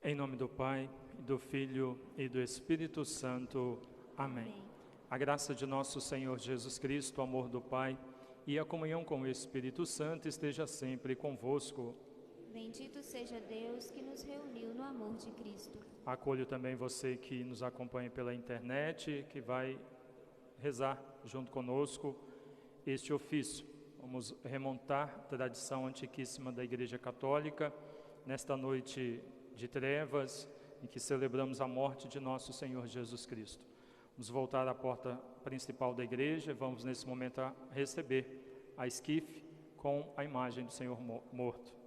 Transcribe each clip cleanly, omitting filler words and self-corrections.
Em nome do Pai, do Filho e do Espírito Santo. Amém. A graça de nosso Senhor Jesus Cristo, o amor do Pai e a comunhão com o Espírito Santo esteja sempre convosco. Bendito seja Deus que nos reuniu no amor de Cristo. Acolho também você que nos acompanha pela internet, que vai rezar junto conosco este ofício. Vamos remontar a tradição antiquíssima da Igreja Católica, nesta noite de trevas, em que celebramos a morte de nosso Senhor Jesus Cristo. Vamos voltar à porta principal da igreja, vamos nesse momento a receber a esquife com a imagem do Senhor morto.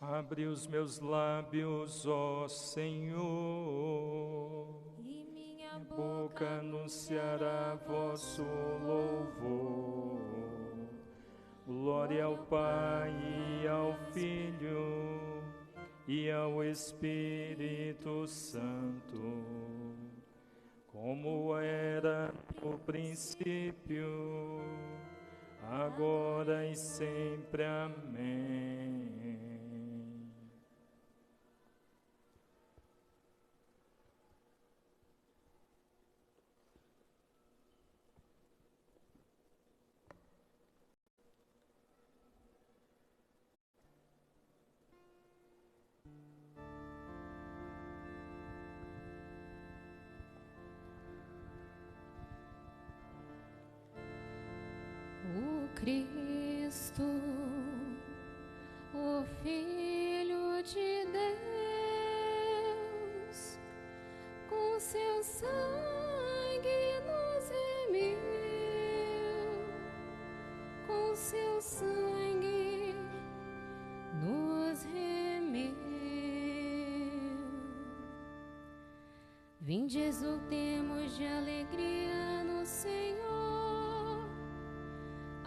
Abre os meus lábios, ó Senhor, E minha boca anunciará vosso louvor. Glória ao Pai e ao Filho e ao Espírito Santo, como era no princípio, agora e sempre. Amém. O Cristo, o Filho de Deus, com seu sangue nos remiu, com seu sangue nos remiu. Vinde, exultemos de alegria no Senhor.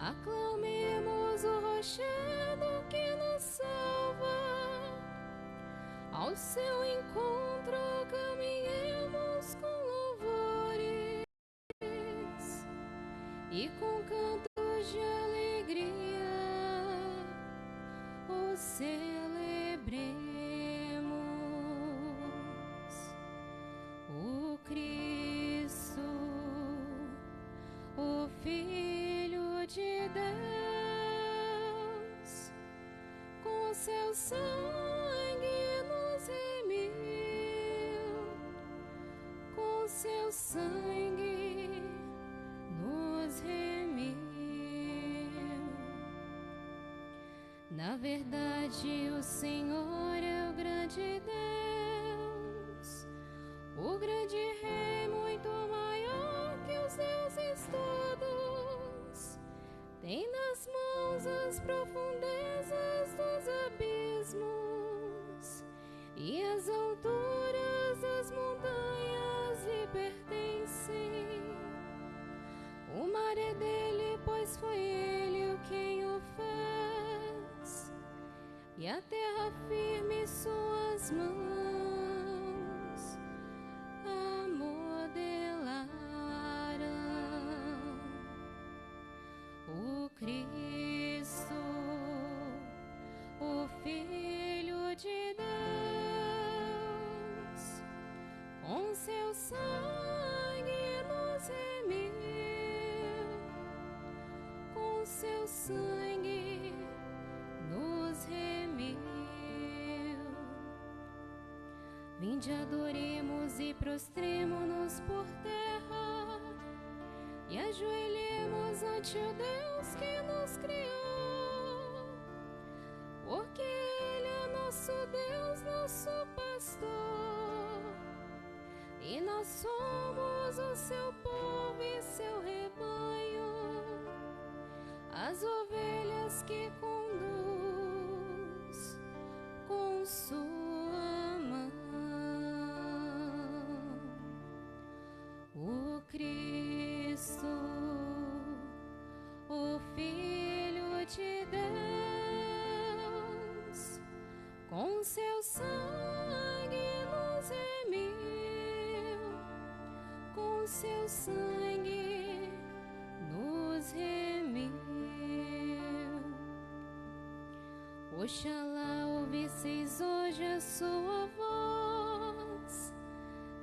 Aclamemos o rochedo que nos salva, ao seu encontro caminhemos com louvores e com cantos de alegria o celebremos. O Cristo, o Filho de Deus, com seu sangue nos remiu, com seu sangue nos remiu. Na verdade, o Senhor é o grande Deus, o grande Rei, muito maior que os deuses todos, tem nas mãos Deus as profundezas dos abismos, e as alturas das montanhas lhe pertencem. O mar é dele, pois foi ele quem o fez, e a terra firme suas mãos a modelaram. O Cristo, o Filho de Deus, com seu sangue nos remiu, com seu sangue nos remiu. Vinde, adoremos e prostremo-nos por terra e ajoelhemos ante o Deus que nos criou, porque Ele é nosso Deus, nosso pastor, e nós somos o seu povo e seu rebanho, as ovelhas que conduz com sua mão. O Cristo, o Filho de Deus, com seu sangue nos remiu, com seu sangue nos remiu. Oxalá ouvisseis hoje a sua voz,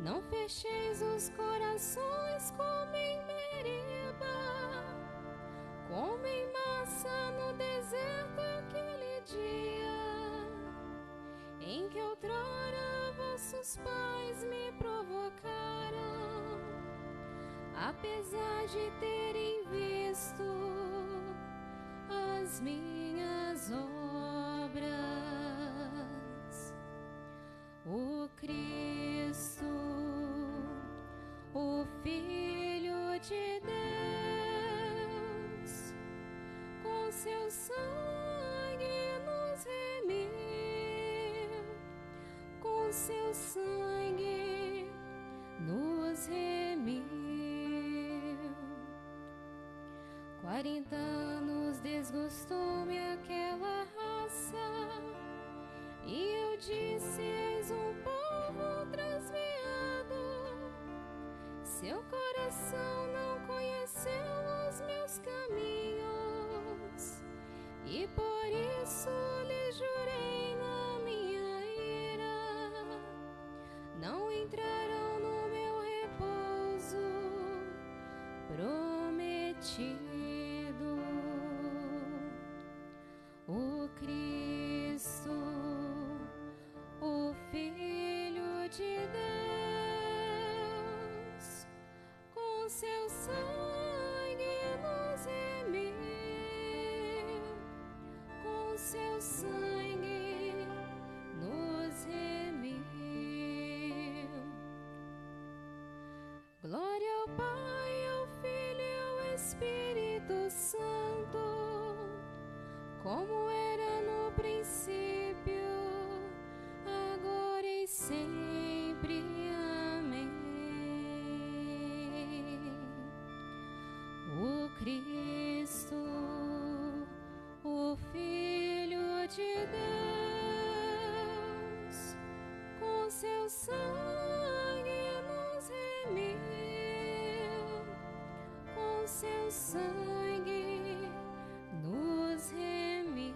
não fecheis os corações como em Meriba, como em Massa no deserto aquele dia, em que outrora vossos pais me provocaram, apesar de terem visto as minhas obras. O Cristo, o Filho de Deus, com seu sangue nos remiu, com seu sangue nos remiu. 40 anos desgostou-me aquela raça, e eu disse: eis um povo transviado, seu coração não conheceu os meus caminhos, e por isso lhe jurei na minha ira, não entrarão no meu repouso prometido. O Cristo, o Filho de Deus, com seu sangue nos remiu, com seu sangue nos remiu. Glória ao Pai, ao Filho e ao Espírito Santo, como era no princípio, agora e sempre. Amém. O Cristo, o Filho de Deus, com seu sangue nos remiu, com seu sangue nos remiu.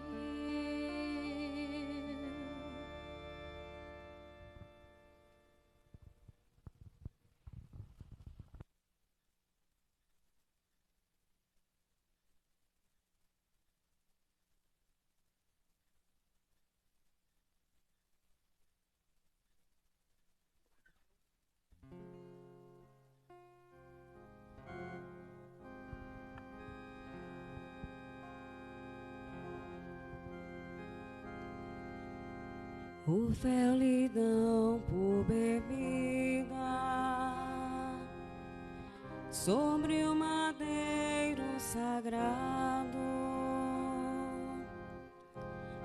O fel lhe dão por bebida, sobre o madeiro sagrado,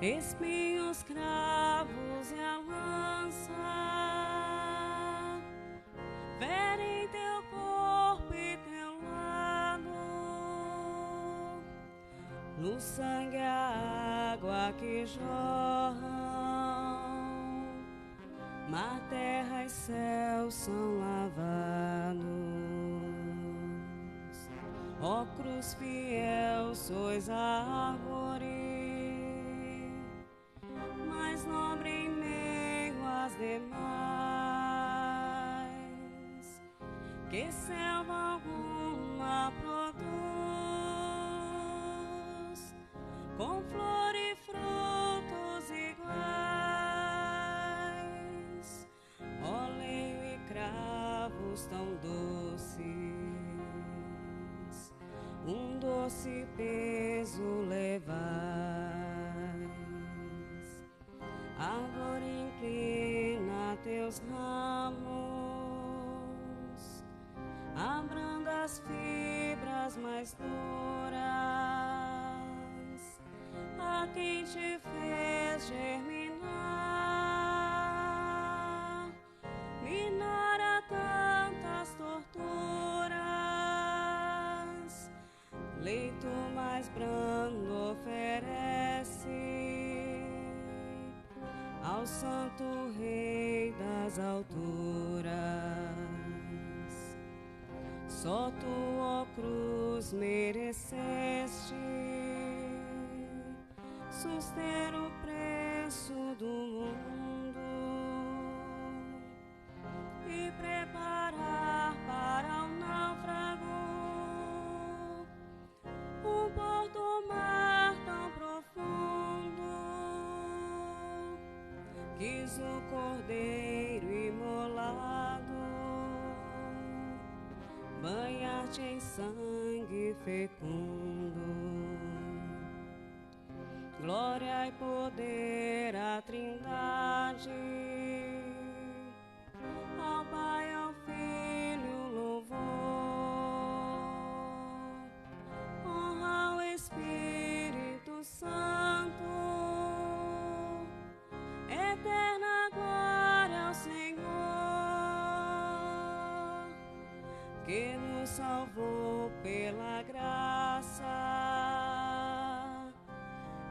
espinhos, cravos e a lança ferem teu corpo e teu lado. No sangue a água que jorram, mar, terra e céu são lavados. Ó cruz fiel, sois a árvore mais nobre em meio às demais, que selva alguma produz, com flor e frutos iguais, óleo e cravos tão doces, um doce peso levais. Árvore inclina teus ramos, abranda as fibras mais duras, a quem te fez germinar, minora tantas torturas, leito mais brando oferece ao Santo Rei das alturas. Só tu, ó cruz, mereceste suster o preço do mundo e preparar para o náufrago um porto-mar tão profundo. Quis o cordeiro imolado banhar-te em sangue fecundo. Glória e poder à Trindade, ao Pai, ao Filho, louvor, honra ao Espírito Santo, eterna glória ao Senhor, que nos salvou pela graça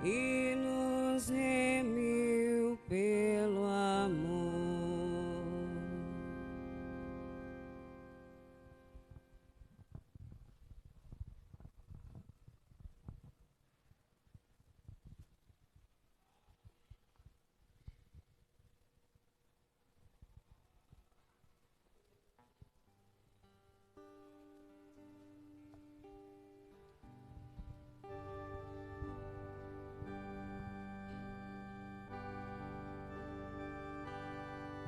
e nos remiu pelo amor.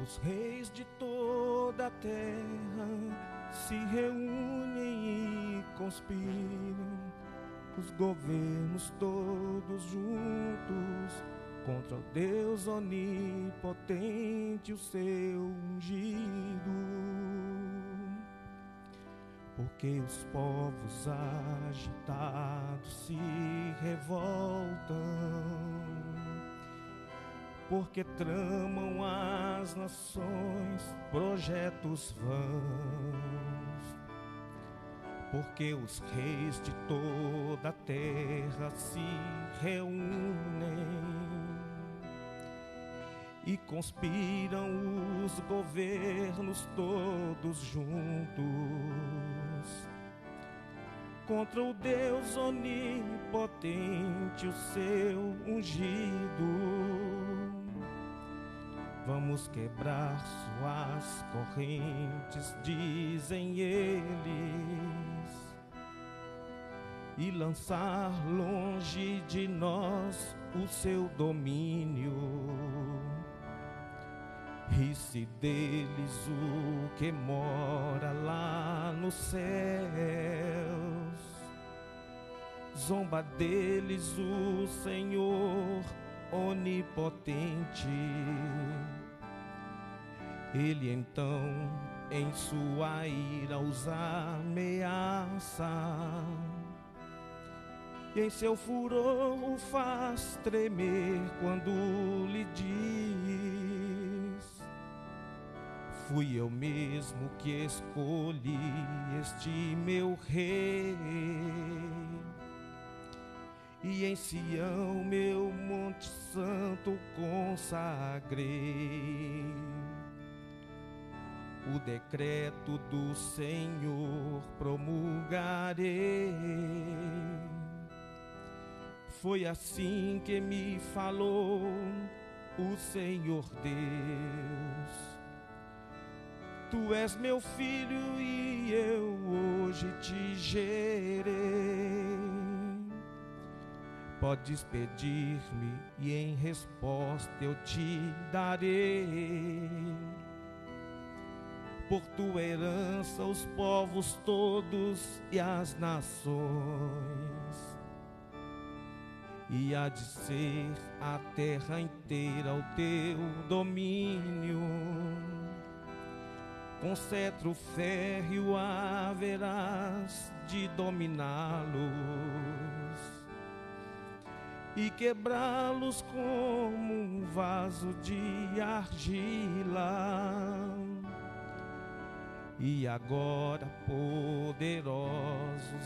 Os reis de toda a terra se reúnem e conspiram, os governos todos juntos contra o Deus onipotente, o seu ungido. Porque os povos agitados se revoltam, porque tramam as nações projetos vãos, porque os reis de toda a terra se reúnem e conspiram os governos todos juntos contra o Deus onipotente, o seu ungido. Vamos quebrar suas correntes, dizem eles, e lançar longe de nós o seu domínio. Ri-se deles o que mora lá nos céus, zomba deles o Senhor onipotente. Ele então em sua ira os ameaça e em seu furor o faz tremer quando lhe diz: fui eu mesmo que escolhi este meu rei, e em Sião meu monte santo consagrei. O decreto do Senhor promulgarei. Foi assim que me falou o Senhor Deus: tu és meu filho e eu hoje te gerei. Podes pedir-me e em resposta eu te darei. Por tua herança os povos todos e as nações, e há de ser a terra inteira o teu domínio. Com cetro férreo haverás de dominá-los e quebrá-los como um vaso de argila. E agora, poderosos,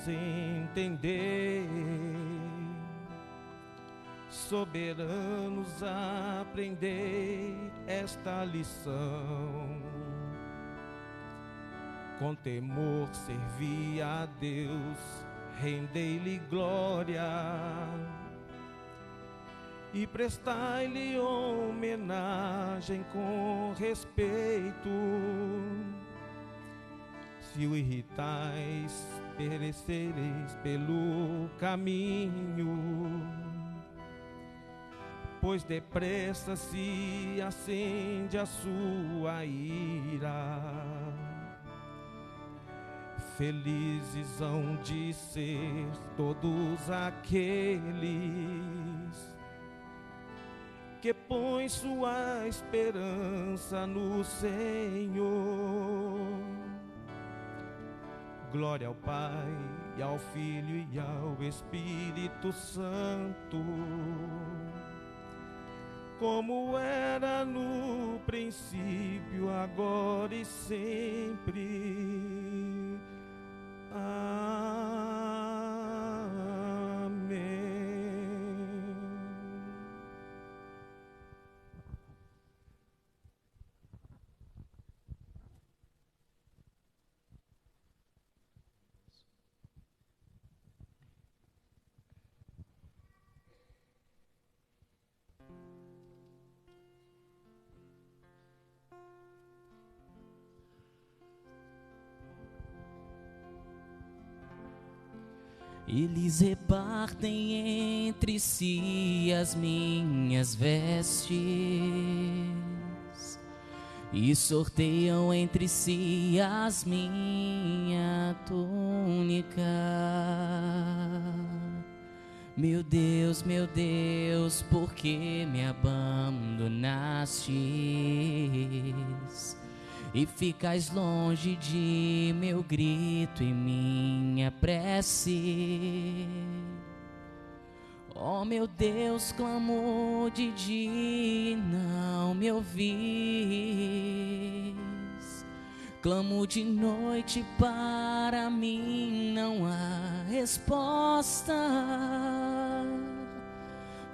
entendei, soberanos, aprendei esta lição. Com temor servi a Deus, rendei-lhe glória e prestai-lhe homenagem com respeito. Se o irritais, perecereis pelo caminho, pois depressa se acende a sua ira. Felizes hão de ser todos aqueles que põem sua esperança no Senhor. Glória ao Pai, e ao Filho, e ao Espírito Santo, como era no princípio, agora e sempre. Amém. Eles repartem entre si as minhas vestes e sorteiam entre si as minha túnica. Meu Deus, por que me abandonastes e ficais longe de meu grito e minha prece? Oh, meu Deus, clamo de dia e não me ouvis. Clamo de noite, para mim não há resposta.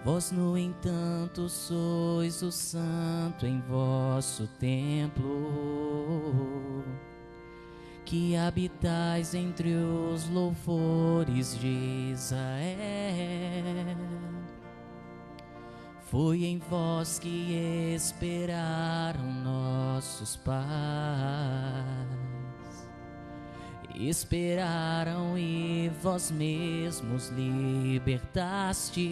Vós, no entanto, sois o santo em vosso templo, que habitais entre os louvores de Israel. Foi em vós que esperaram nossos pais. Esperaram e vós mesmos libertastes.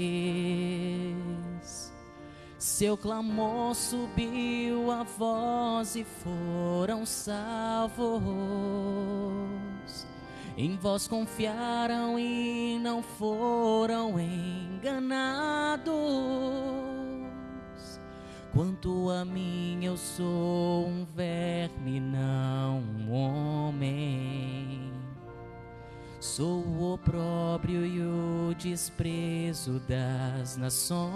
Seu clamor subiu a voz e foram salvos. Em vós confiaram e não foram enganados. Quanto a mim, eu sou um verme, não um homem. Sou o opróbrio e o desprezo das nações,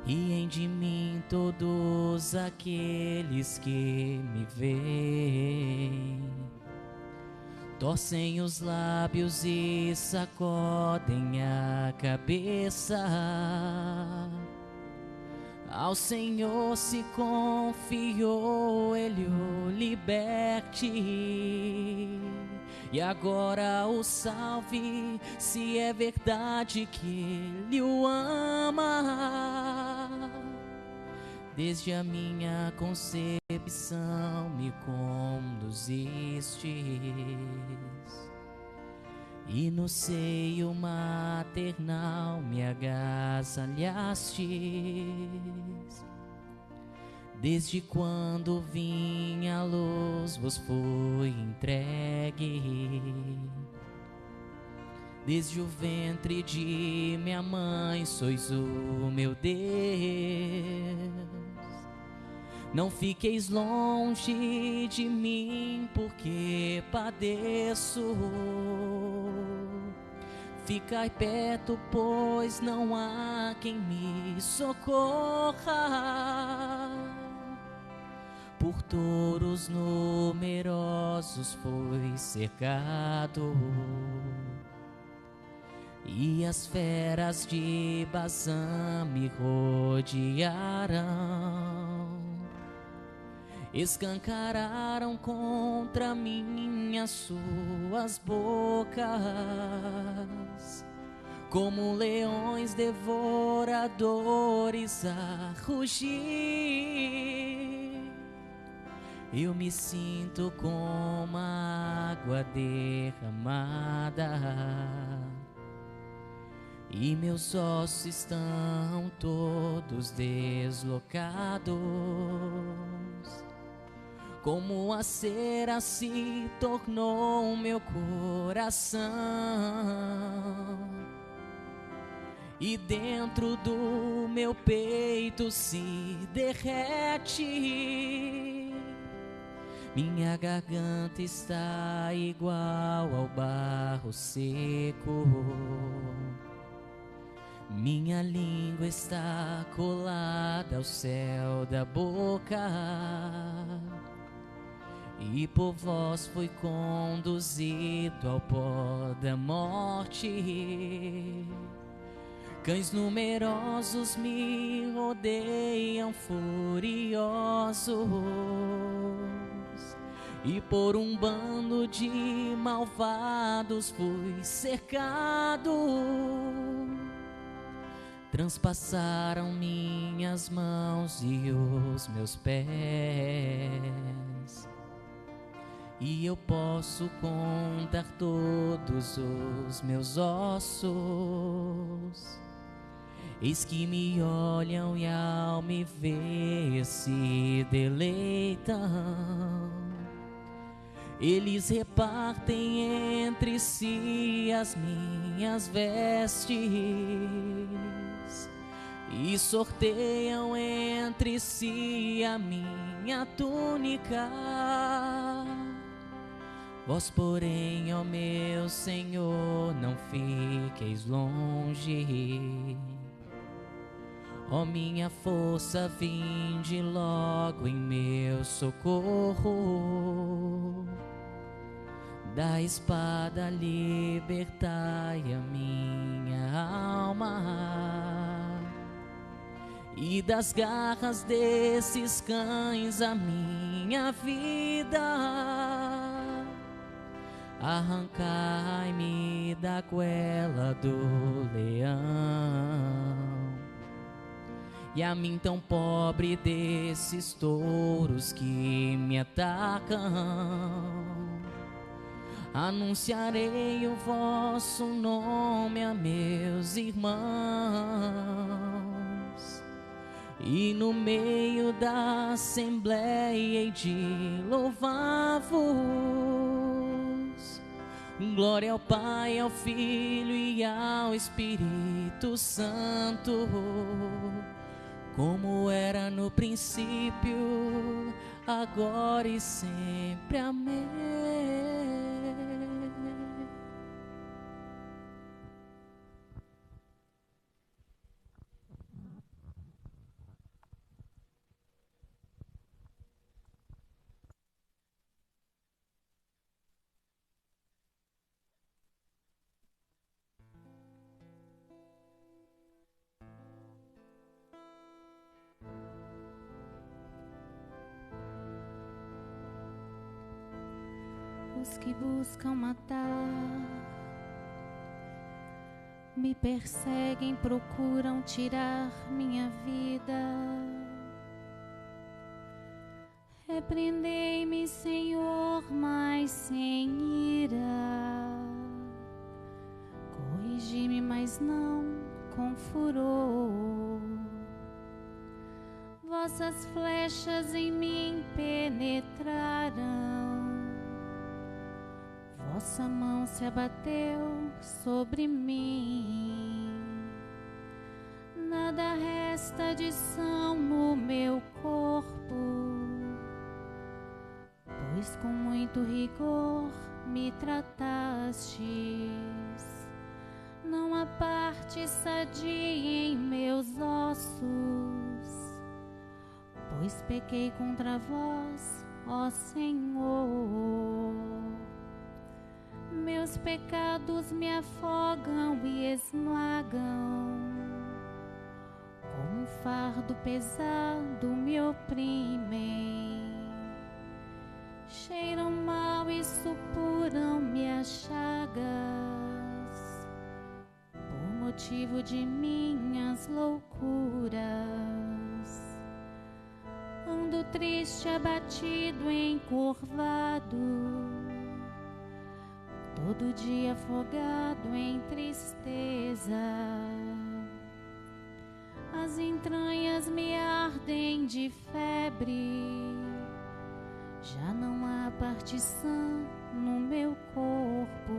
e em de mim todos aqueles que me veem torcem os lábios e sacodem a cabeça. Ao Senhor se confiou, Ele o liberte, e agora o salve, se é verdade que Ele o ama. Desde a minha concepção me conduzistes, e no seio maternal me agasalhastes. Desde quando vim à luz vos fui entregue, desde o ventre de minha mãe sois o meu Deus. Não fiqueis longe de mim, porque padeço. Ficai perto, pois não há quem me socorra. Por touros numerosos foi cercado, e as feras de Bazã me rodearam. Escancararam contra mim as suas bocas, como leões devoradores a rugir. Eu me sinto como água derramada, e meus ossos estão todos deslocados. Como a cera se tornou meu coração, e dentro do meu peito se derrete. Minha garganta está igual ao barro seco, minha língua está colada ao céu da boca, e por vós fui conduzido ao pó da morte. Cães numerosos me rodeiam furiosos, e por um bando de malvados fui cercado. Transpassaram minhas mãos e os meus pés, e eu posso contar todos os meus ossos. Eis que me olham e ao me ver se deleitam. Eles repartem entre si as minhas vestes, e sorteiam entre si a minha túnica. Vós, porém, ó meu Senhor, não fiqueis longe. Ó minha força, vinde logo em meu socorro. Da espada libertai a minha alma, e das garras desses cães a minha vida. Arrancai-me da goela do leão, e a mim tão pobre desses touros que me atacam. Anunciarei o vosso nome a meus irmãos, e no meio da assembleia hei de louvar-vos. Glória ao Pai, ao Filho e ao Espírito Santo, como era no princípio, agora e sempre. Amém. Os que buscam matar me perseguem, procuram tirar minha vida. Repreendei-me, Senhor, mas sem ira. Corrigi-me, mas não com furor. Vossas flechas em mim penetraram. Vossa mão se abateu sobre mim. Nada resta de são no meu corpo, pois com muito rigor me tratastes. Não há parte sadia em meus ossos, pois pequei contra vós, ó Senhor. Meus pecados me afogam e esmagam, como um fardo pesado me oprimem. Cheiram mal e supuram-me as chagas, por motivo de minhas loucuras. Ando triste, abatido, encurvado, todo dia afogado em tristeza. As entranhas me ardem de febre, já não há parte sã no meu corpo.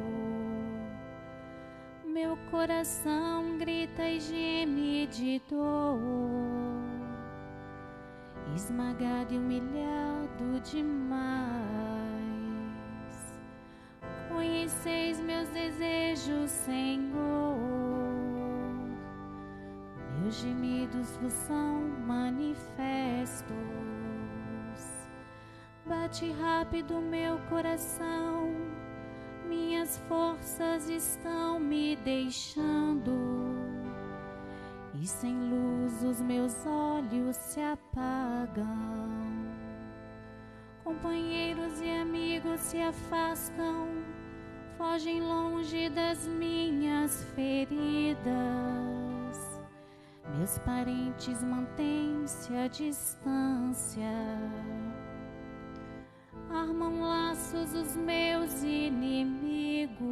Meu coração grita e geme de dor, esmagado e humilhado demais. Conheceis meus desejos, Senhor, meus gemidos vos são manifestos. Bate rápido meu coração, minhas forças estão me deixando, e sem luz os meus olhos se apagam. Companheiros e amigos se afastam, fogem longe das minhas feridas. Meus parentes mantêm-se à distância, armam laços os meus inimigos,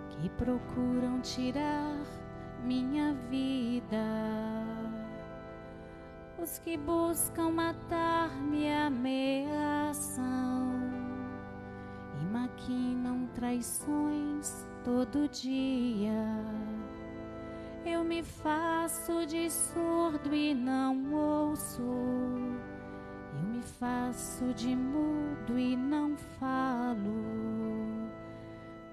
que procuram tirar minha vida. Os que buscam matar me ameaçam e maquinam traições todo dia. Eu me faço de surdo e não ouço, eu me faço de mudo e não falo,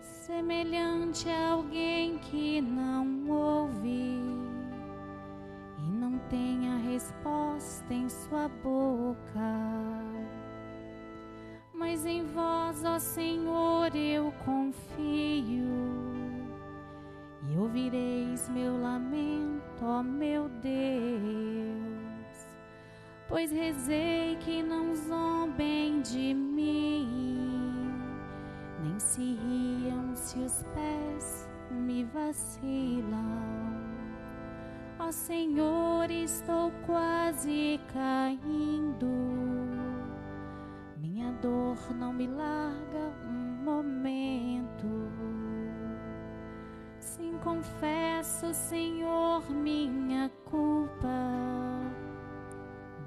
semelhante a alguém que não ouve e não tem a resposta em sua boca. Mas em vós, ó Senhor, eu confio, e ouvireis meu lamento, ó meu Deus. Pois rezei que não zombem de mim, nem se riam se os pés me vacilam. Ó Senhor, estou quase caindo, minha dor não me larga um momento. Sim, confesso, Senhor, minha culpa,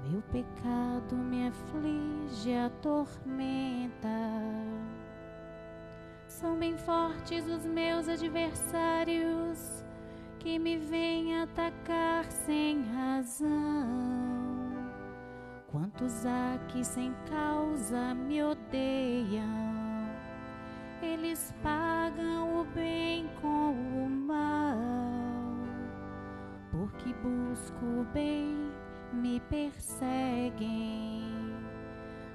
meu pecado me aflige, atormenta. São bem fortes os meus adversários, que me vêm atacar sem razão. Quantos há que sem causa me odeiam? Eles pagam o bem com o mal. Porque busco o bem, me perseguem.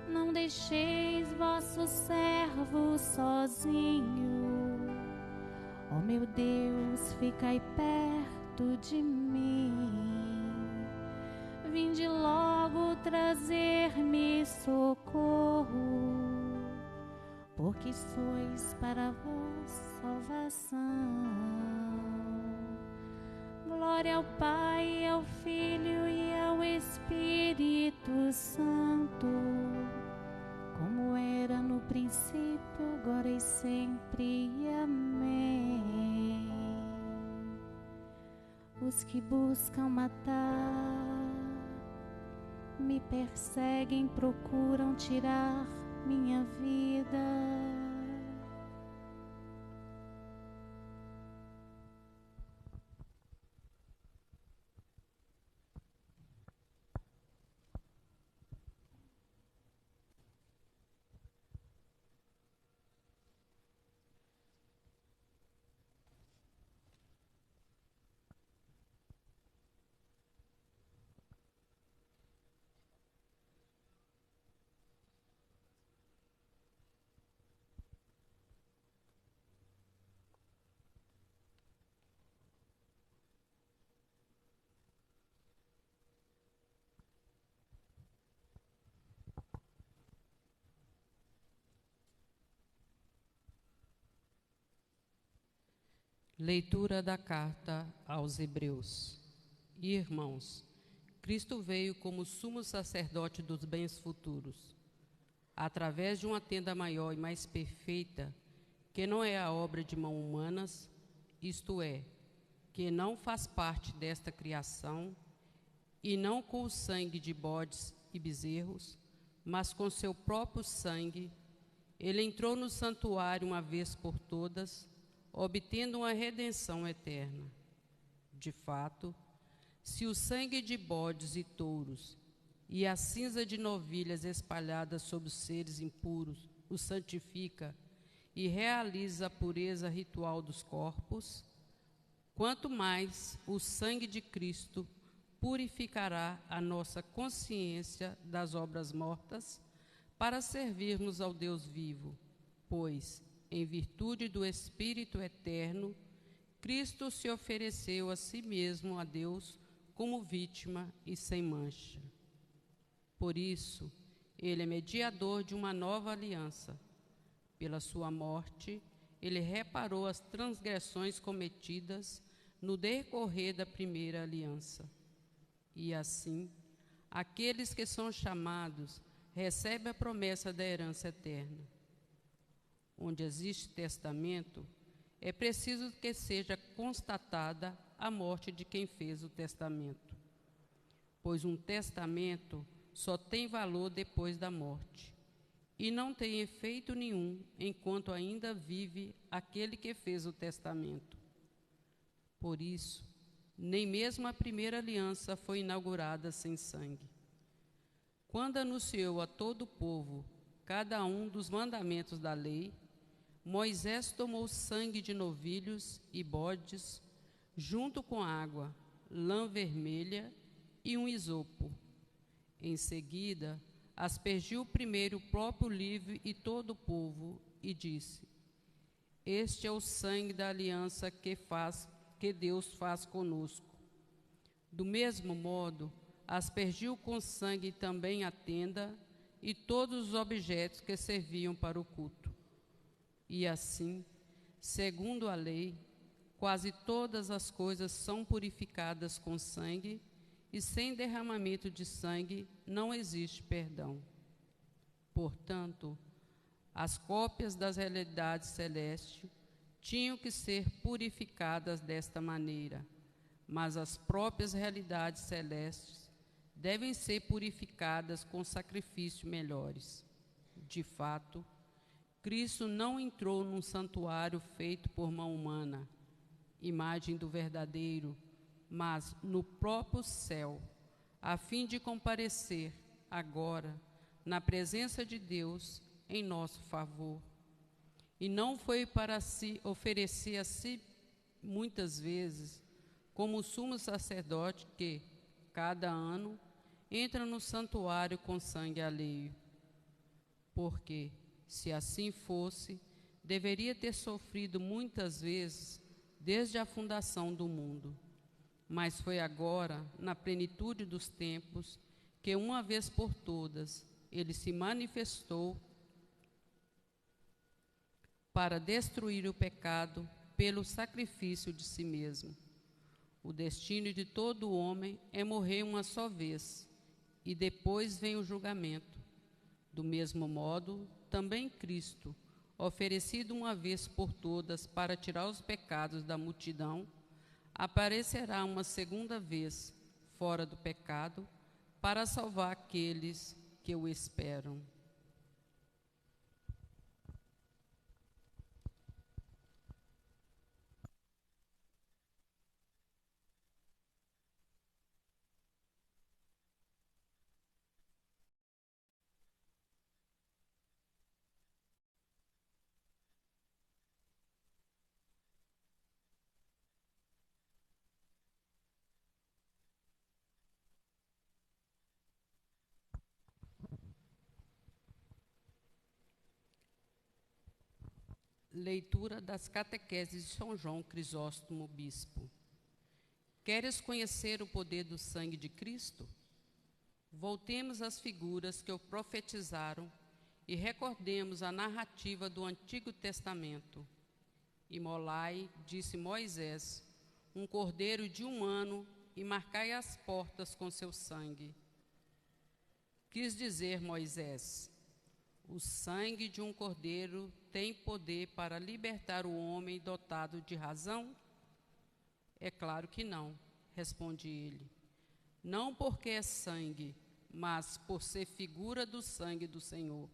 Não deixeis vosso servo sozinho. Ó meu Deus, ficai perto de mim. Vinde logo trazer-me socorro. porque sois para vós salvação. Glória ao Pai, ao Filho e ao Espírito Santo, como era no princípio, agora e sempre. Amém. Os que buscam matar, me perseguem, procuram tirar minha vida. Leitura da carta aos Hebreus. Irmãos, Cristo veio como sumo sacerdote dos bens futuros, através de uma tenda maior e mais perfeita, que não é a obra de mãos humanas, isto é, que não faz parte desta criação, e não com o sangue de bodes e bezerros, mas com seu próprio sangue, ele entrou no santuário uma vez por todas, obtendo uma redenção eterna. De fato, se o sangue de bodes e touros e a cinza de novilhas espalhadas sobre os seres impuros o santifica e realiza a pureza ritual dos corpos, quanto mais o sangue de Cristo purificará a nossa consciência das obras mortas para servirmos ao Deus vivo, pois, em virtude do Espírito eterno, Cristo se ofereceu a si mesmo a Deus como vítima e sem mancha. Por isso, ele é mediador de uma nova aliança. Pela sua morte, ele reparou as transgressões cometidas no decorrer da primeira aliança. E assim, aqueles que são chamados recebem a promessa da herança eterna. Onde existe testamento, é preciso que seja constatada a morte de quem fez o testamento, pois um testamento só tem valor depois da morte, e não tem efeito nenhum enquanto ainda vive aquele que fez o testamento. Por isso, nem mesmo a primeira aliança foi inaugurada sem sangue. Quando anunciou a todo o povo cada um dos mandamentos da lei, Moisés tomou sangue de novilhos e bodes, junto com água, lã vermelha e um isopo. Em seguida, aspergiu primeiro o próprio livro e todo o povo, e disse: Este é o sangue da aliança que Deus faz conosco. Do mesmo modo, aspergiu com sangue também a tenda e todos os objetos que serviam para o culto. E assim, segundo a lei, quase todas as coisas são purificadas com sangue, e sem derramamento de sangue não existe perdão. Portanto, as cópias das realidades celestes tinham que ser purificadas desta maneira, mas as próprias realidades celestes devem ser purificadas com sacrifícios melhores. De fato, Cristo não entrou num santuário feito por mão humana, imagem do verdadeiro, mas no próprio céu, a fim de comparecer agora na presença de Deus em nosso favor. E não foi para se oferecer a si muitas vezes, como o sumo sacerdote que, cada ano, entra no santuário com sangue alheio. Porque, se assim fosse, deveria ter sofrido muitas vezes desde a fundação do mundo. Mas foi agora, na plenitude dos tempos, que uma vez por todas ele se manifestou para destruir o pecado pelo sacrifício de si mesmo. O destino de todo homem é morrer uma só vez, e depois vem o julgamento. Do mesmo modo, também Cristo, oferecido uma vez por todas para tirar os pecados da multidão, aparecerá uma segunda vez fora do pecado para salvar aqueles que o esperam. Leitura das catequeses de São João Crisóstomo, bispo. Queres conhecer o poder do sangue de Cristo? Voltemos às figuras que o profetizaram e recordemos a narrativa do Antigo Testamento. Imolai, disse Moisés, um cordeiro de 1 ano e marcai as portas com seu sangue. Quis dizer Moisés: o sangue de um cordeiro tem poder para libertar o homem dotado de razão? É claro que não, responde ele. Não porque é sangue, mas por ser figura do sangue do Senhor.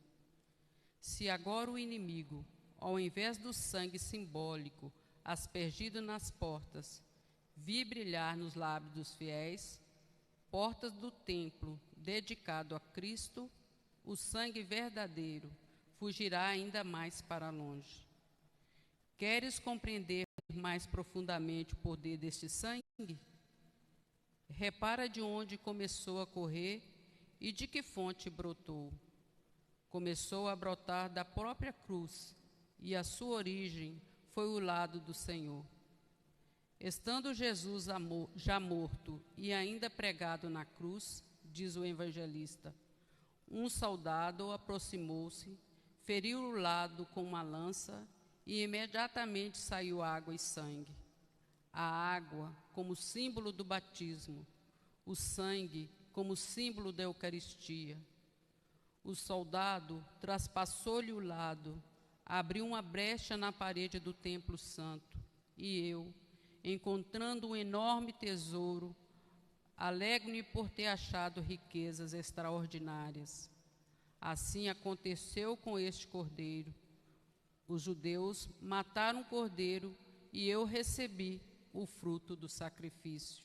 Se agora o inimigo, ao invés do sangue simbólico aspergido nas portas, vi brilhar nos lábios dos fiéis, portas do templo dedicado a Cristo, o sangue verdadeiro fugirá ainda mais para longe. Queres compreender mais profundamente o poder deste sangue? Repara de onde começou a correr e de que fonte brotou. Começou a brotar da própria cruz, e a sua origem foi o lado do Senhor. Estando Jesus já morto e ainda pregado na cruz, diz o evangelista, um soldado aproximou-se, feriu o lado com uma lança e imediatamente saiu água e sangue. A água como símbolo do batismo, o sangue como símbolo da Eucaristia. O soldado traspassou-lhe o lado, abriu uma brecha na parede do templo santo, e eu, encontrando um enorme tesouro, alegro-me por ter achado riquezas extraordinárias. Assim aconteceu com este cordeiro. Os judeus mataram um cordeiro e eu recebi o fruto do sacrifício.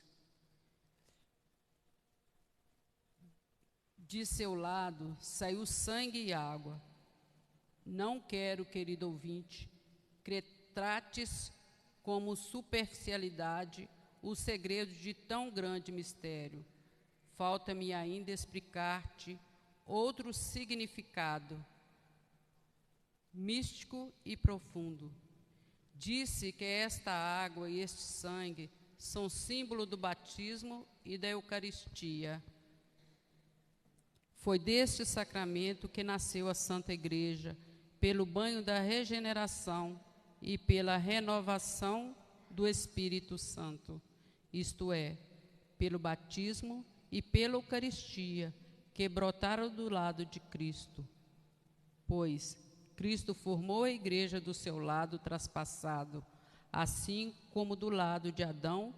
De seu lado saiu sangue e água. Não quero, querido ouvinte, que trates como superficialidade o segredo de tão grande mistério. Falta-me ainda explicar-te outro significado místico e profundo. Disse que esta água e este sangue são símbolo do batismo e da Eucaristia. Foi deste sacramento que nasceu a Santa Igreja, pelo banho da regeneração e pela renovação do Espírito Santo, isto é, pelo batismo e pela Eucaristia, que brotaram do lado de Cristo. Pois Cristo formou a igreja do seu lado traspassado, assim como do lado de Adão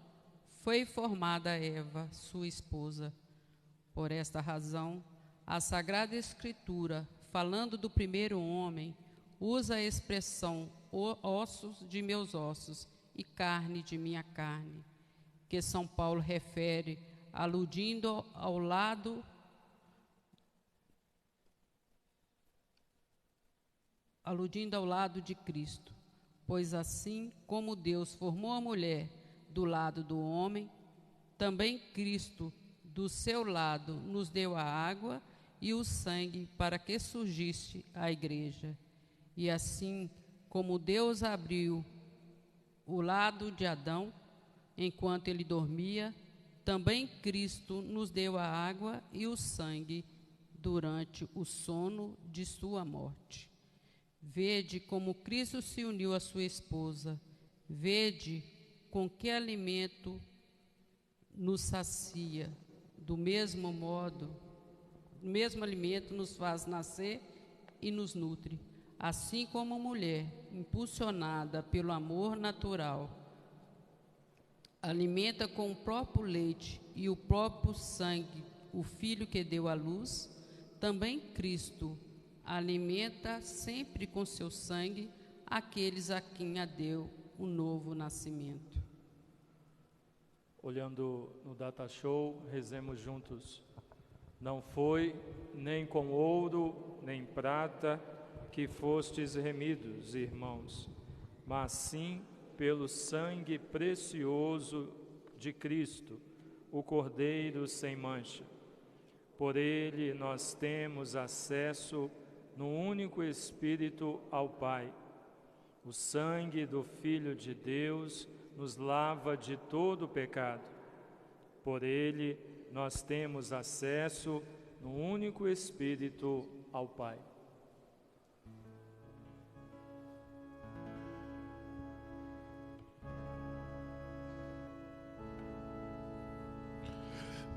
foi formada Eva, sua esposa. Por esta razão, a Sagrada Escritura, falando do primeiro homem, usa a expressão ossos de meus ossos e carne de minha carne, que São Paulo refere, aludindo ao lado de Cristo. Pois assim como Deus formou a mulher do lado do homem, também Cristo, do seu lado, nos deu a água e o sangue para que surgisse a igreja. E assim como Deus abriu o lado de Adão, enquanto ele dormia, também Cristo nos deu a água e o sangue durante o sono de sua morte. Vede como Cristo se uniu à sua esposa. Vede com que alimento nos sacia. Do mesmo modo, o mesmo alimento nos faz nascer e nos nutre. Assim como a mulher, impulsionada pelo amor natural, alimenta com o próprio leite e o próprio sangue o filho que deu à luz, também Cristo alimenta sempre com seu sangue aqueles a quem deu um novo nascimento. Olhando no Data Show, rezemos juntos. Não foi nem com ouro, nem prata que fostes remidos, irmãos, mas sim pelo sangue precioso de Cristo, o Cordeiro sem mancha. Por ele nós temos acesso no único Espírito ao Pai. O sangue do Filho de Deus nos lava de todo pecado. Por ele nós temos acesso no único Espírito ao Pai.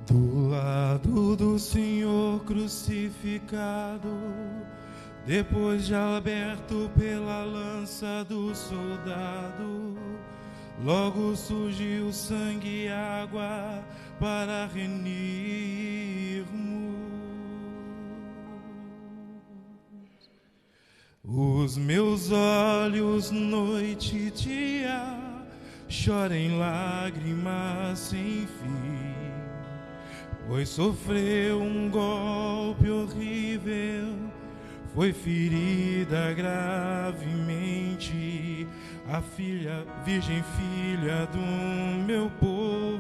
Do lado do Senhor crucificado, depois de aberto pela lança do soldado, logo surgiu sangue e água para remir-nos. Os meus olhos, noite e dia, choram em lágrimas sem fim, pois sofreu um golpe horrível, foi ferida gravemente, a filha, virgem filha do meu povo.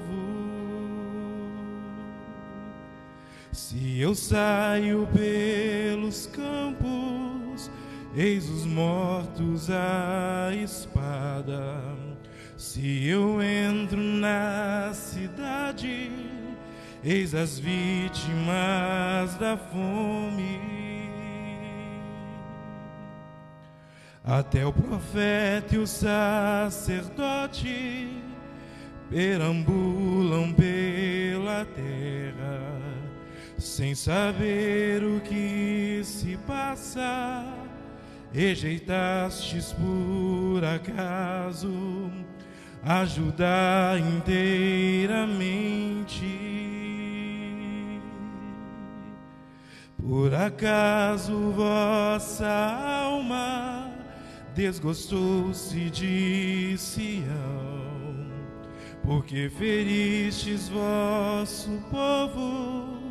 Se eu saio pelos campos, eis os mortos à espada. Se eu entro na cidade, eis as vítimas da fome. Até o profeta e o sacerdote perambulam pela terra, sem saber o que se passa. Rejeitastes por acaso ajudar inteiramente. Por acaso vossa alma desgostou-se de Sião, porque feristes vosso povo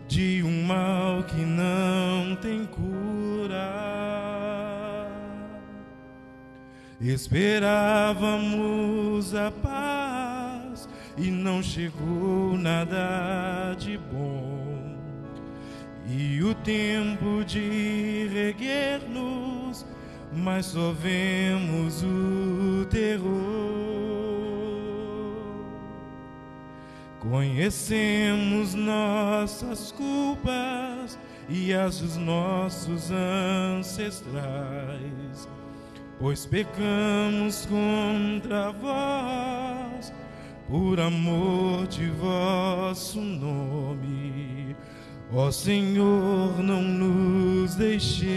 de um mal que não tem cura. Esperávamos a paz e não chegou nada de bom, e o tempo de reguer-nos, mas só vemos o terror. Conhecemos nossas culpas e as dos nossos ancestrais, pois pecamos contra vós, por amor de vosso nome. Ó Senhor, não nos deixeis,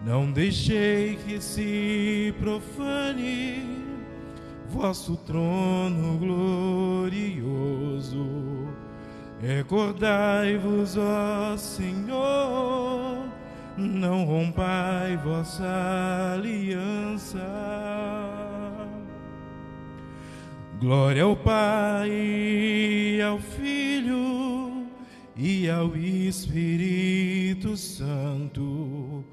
não deixei que se profane vosso trono glorioso. Recordai-vos, ó Senhor, não rompai vossa aliança. Glória ao Pai, e ao Filho e ao Espírito Santo,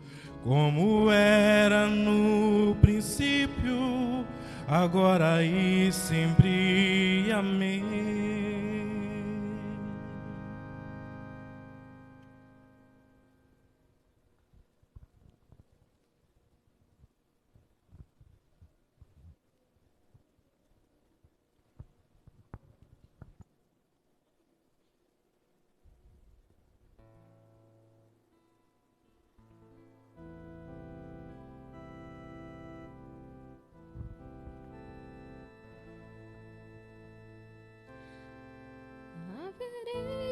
como era no princípio, agora e sempre. Amém.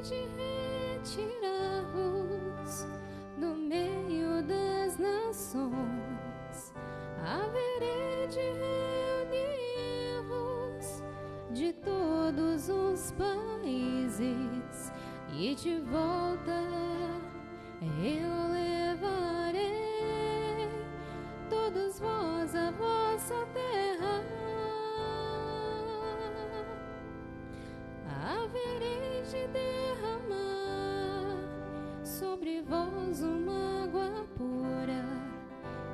de retirar-vos do meio das nações, haverei de reunir-vos de todos os países, e de volta eu levarei todos vós à vossa terra. Haverei de derramar sobre vós uma água pura,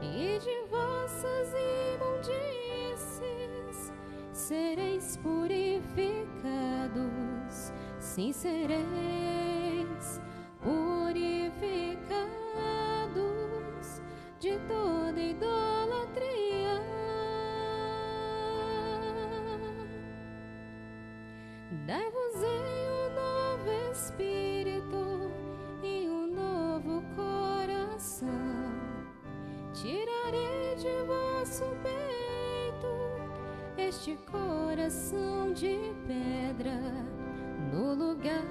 e de vossas imundícies sereis purificados. Sim, sereis purificados de toda idolatria. Dai-vos-ei um novo espírito e um novo coração. Tirarei de vosso peito este coração de pedra. No lugar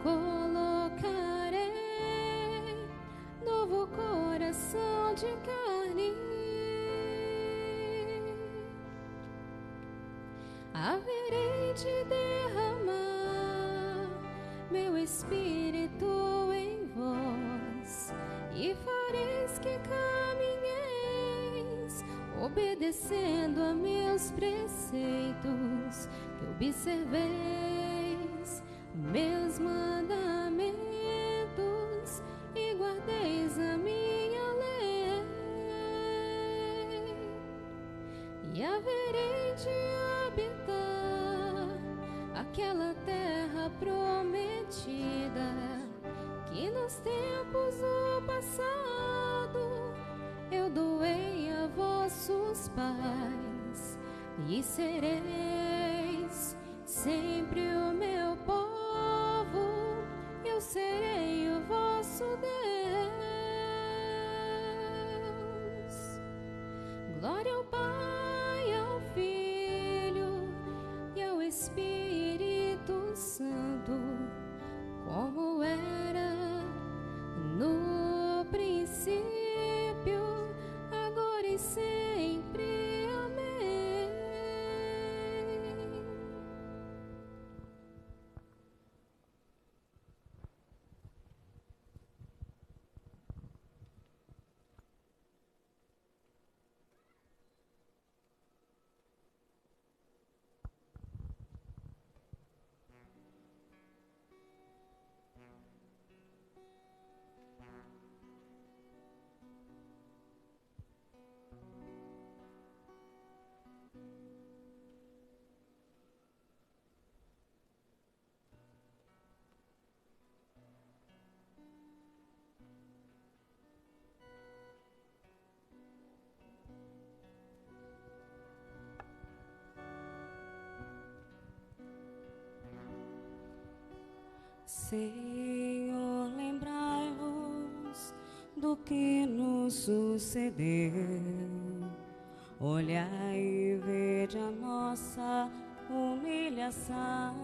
colocarei novo coração de carne. Haverei de derramar meu espírito em vós, e fareis que caminheis obedecendo a meus preceitos, que observeis meus mandamentos e guardeis a minha lei. E haverei de habitar aquela terra prometida, que nos tempos do passado eu doei a vossos pais, e sereis sempre o meu povo, eu serei o vosso Deus. Glória ao Pai, ao Filho e ao Espírito Santo, como era no princípio, agora e sempre. Amém. Senhor, lembrai-vos do que nos sucedeu. Olhai e vede a nossa humilhação.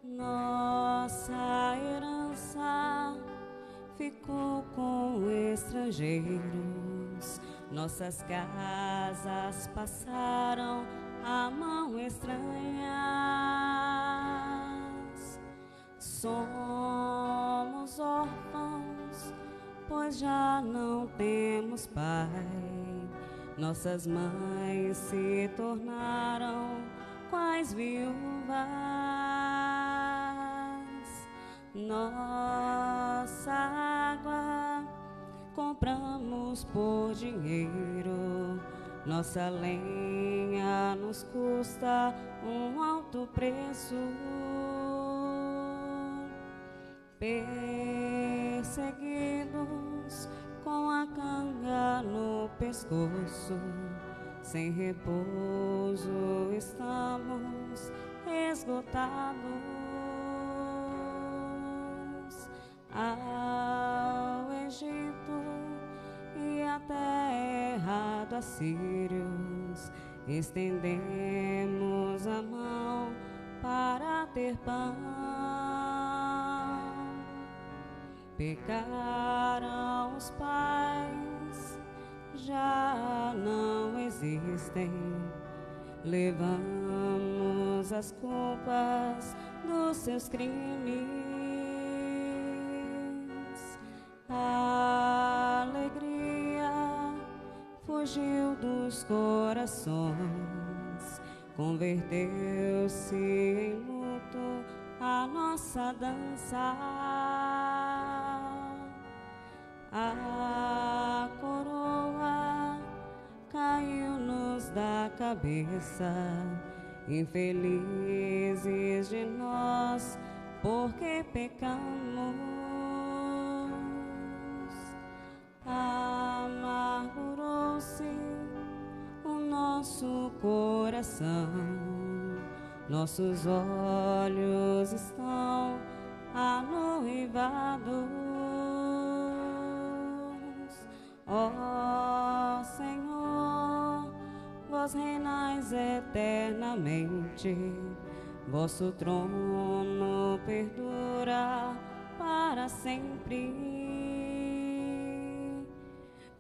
Nossa herança ficou com estrangeiros, nossas casas passaram a mão estranhas. Somos órfãos, pois já não temos pai. Nossas mães se tornaram quais viúvas. Nossa água compramos por dinheiro, nossa lenha nos custa um alto preço. Perseguidos com a canga no pescoço, sem repouso estamos esgotados. Ao Egito e a terra dos assírios estendemos a mão comer pão. Pecaram os pais, já não existem. Levamos as culpas dos seus crimes. A alegria fugiu dos corações, converteu-se em luto a nossa dança. A coroa caiu-nos da cabeça, infelizes de nós, porque pecamos. Amargurou-se o nosso coração, nossos olhos estão anoivados. Ó Senhor, vós reinais eternamente, vosso trono perdura para sempre.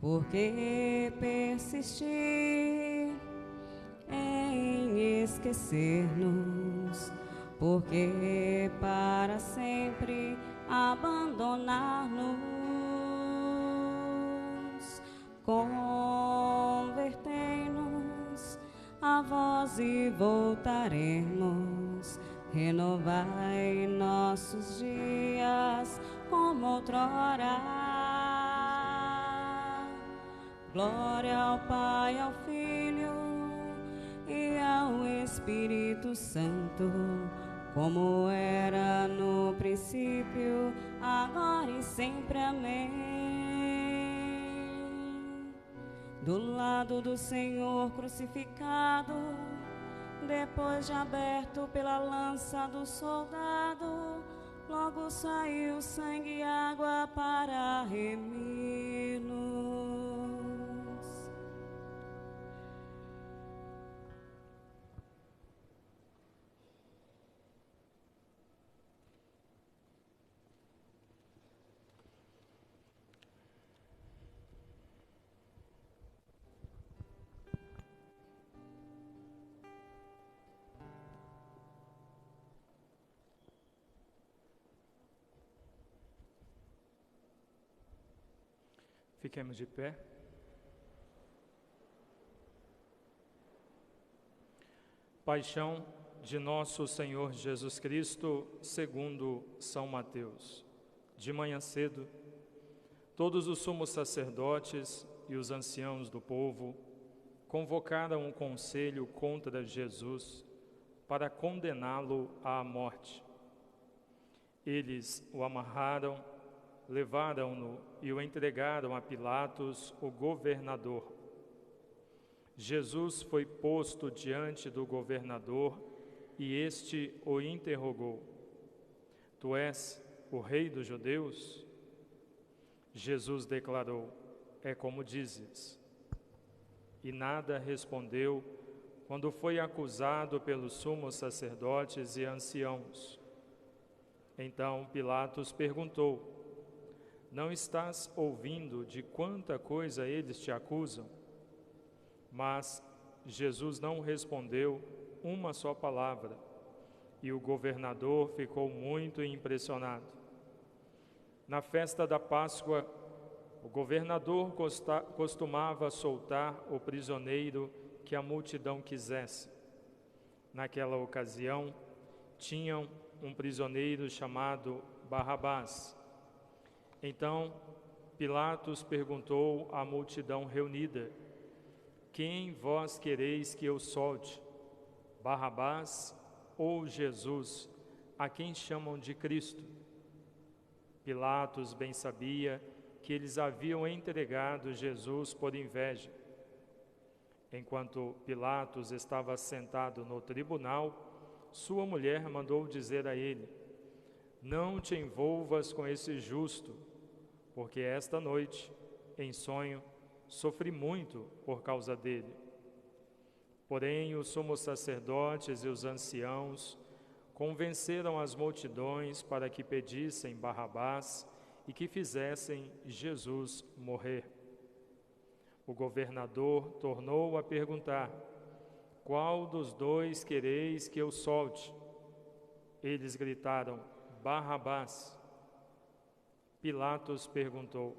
Porque persistir em esquecer-nos, porque para sempre abandonar-nos. Convertei-nos a vós e voltaremos. Renovai nossos dias como outrora. Glória ao Pai, ao Filho e ao Espírito Santo, como era no princípio, agora e sempre. Amém. Do lado do Senhor crucificado, depois de aberto pela lança do soldado, logo saiu sangue e água para remir-nos. Fiquemos de pé. Paixão de nosso Senhor Jesus Cristo, segundo São Mateus. De manhã cedo, todos os sumos sacerdotes e os anciãos do povo convocaram um conselho contra Jesus para condená-lo à morte. Eles o amarraram, levaram-no e o entregaram a Pilatos, o governador. Jesus foi posto diante do governador e este o interrogou: Tu és o rei dos judeus? Jesus declarou: É como dizes. E nada respondeu quando foi acusado pelos sumos sacerdotes e anciãos. Então Pilatos perguntou: Não estás ouvindo de quanta coisa eles te acusam? Mas Jesus não respondeu uma só palavra, e o governador ficou muito impressionado. Na festa da Páscoa, o governador costumava soltar o prisioneiro que a multidão quisesse. Naquela ocasião, tinham um prisioneiro chamado Barrabás. Então, Pilatos perguntou à multidão reunida: Quem vós quereis que eu solte, Barrabás ou Jesus, a quem chamam de Cristo? Pilatos bem sabia que eles haviam entregado Jesus por inveja. Enquanto Pilatos estava sentado no tribunal, sua mulher mandou dizer a ele: Não te envolvas com esse justo, porque esta noite, em sonho, sofri muito por causa dele. Porém, os sumos sacerdotes e os anciãos convenceram as multidões para que pedissem Barrabás e que fizessem Jesus morrer. O governador tornou a perguntar: qual dos dois quereis que eu solte? Eles gritaram: Barrabás. Pilatos perguntou: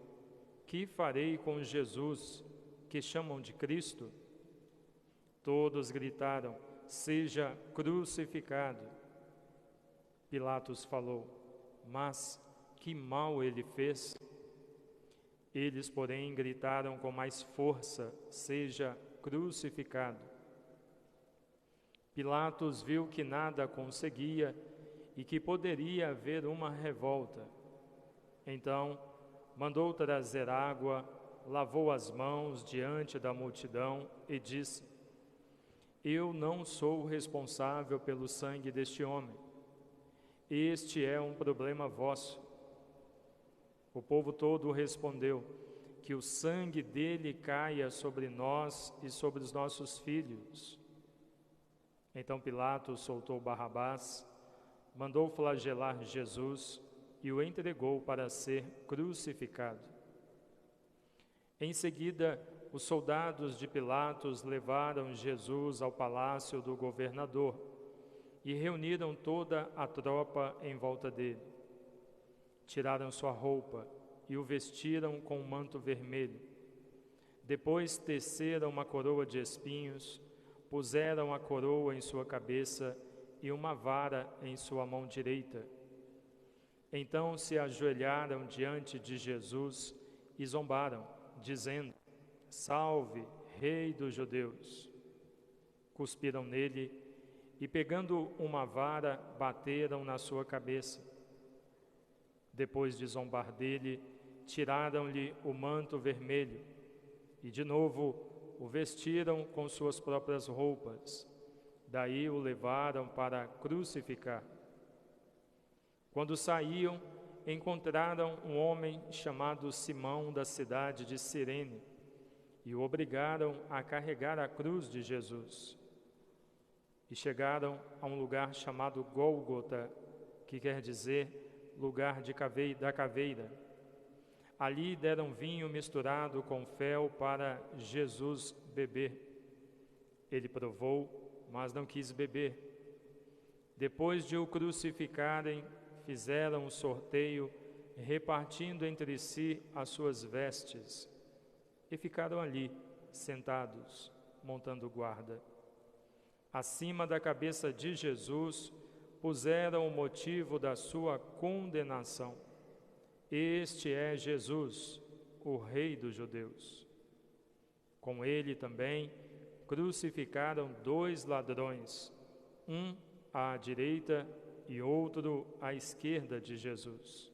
que farei com Jesus, que chamam de Cristo? Todos gritaram: seja crucificado. Pilatos falou: mas que mal ele fez? Eles, porém, gritaram com mais força: seja crucificado. Pilatos viu que nada conseguia e que poderia haver uma revolta. Então, mandou trazer água, lavou as mãos diante da multidão e disse: eu não sou responsável pelo sangue deste homem. Este é um problema vosso. O povo todo respondeu: que o sangue dele caia sobre nós e sobre os nossos filhos. Então Pilatos soltou Barrabás, mandou flagelar Jesus e o entregou para ser crucificado. Em seguida, os soldados de Pilatos levaram Jesus ao palácio do governador e reuniram toda a tropa em volta dele. Tiraram sua roupa e o vestiram com um manto vermelho. Depois teceram uma coroa de espinhos, puseram a coroa em sua cabeça e uma vara em sua mão direita. Então se ajoelharam diante de Jesus e zombaram, dizendo: salve, Rei dos Judeus! Cuspiram nele e, pegando uma vara, bateram na sua cabeça. Depois de zombar dele, tiraram-lhe o manto vermelho e, de novo, o vestiram com suas próprias roupas. Daí o levaram para crucificar. Quando saíam, encontraram um homem chamado Simão, da cidade de Cirene, e o obrigaram a carregar a cruz de Jesus. E chegaram a um lugar chamado Gólgota, que quer dizer lugar da caveira. Ali deram vinho misturado com fel para Jesus beber. Ele provou, mas não quis beber. Depois de o crucificarem, fizeram um sorteio, repartindo entre si as suas vestes, e ficaram ali, sentados, montando guarda. Acima da cabeça de Jesus, puseram o motivo da sua condenação: este é Jesus, o Rei dos Judeus. Com ele também crucificaram 2 ladrões, um à direita e outro à esquerda de Jesus.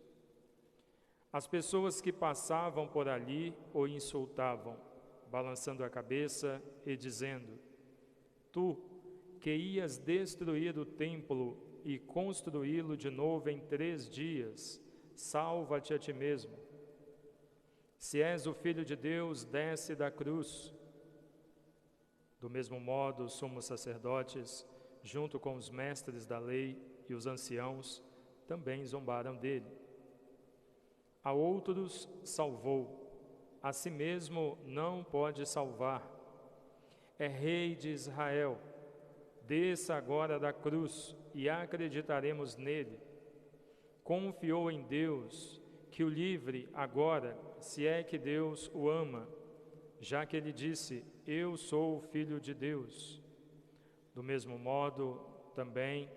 As pessoas que passavam por ali o insultavam, balançando a cabeça e dizendo: tu, que ias destruir o templo e construí-lo de novo em 3 dias, salva-te a ti mesmo. Se és o Filho de Deus, desce da cruz. Do mesmo modo, os sumos sacerdotes, junto com os mestres da lei e os anciãos, também zombaram dele. A outros salvou, a si mesmo não pode salvar. É Rei de Israel. Desça agora da cruz e acreditaremos nele. Confiou em Deus, que o livre agora, se é que Deus o ama, já que ele disse: eu sou o Filho de Deus. Do mesmo modo, também,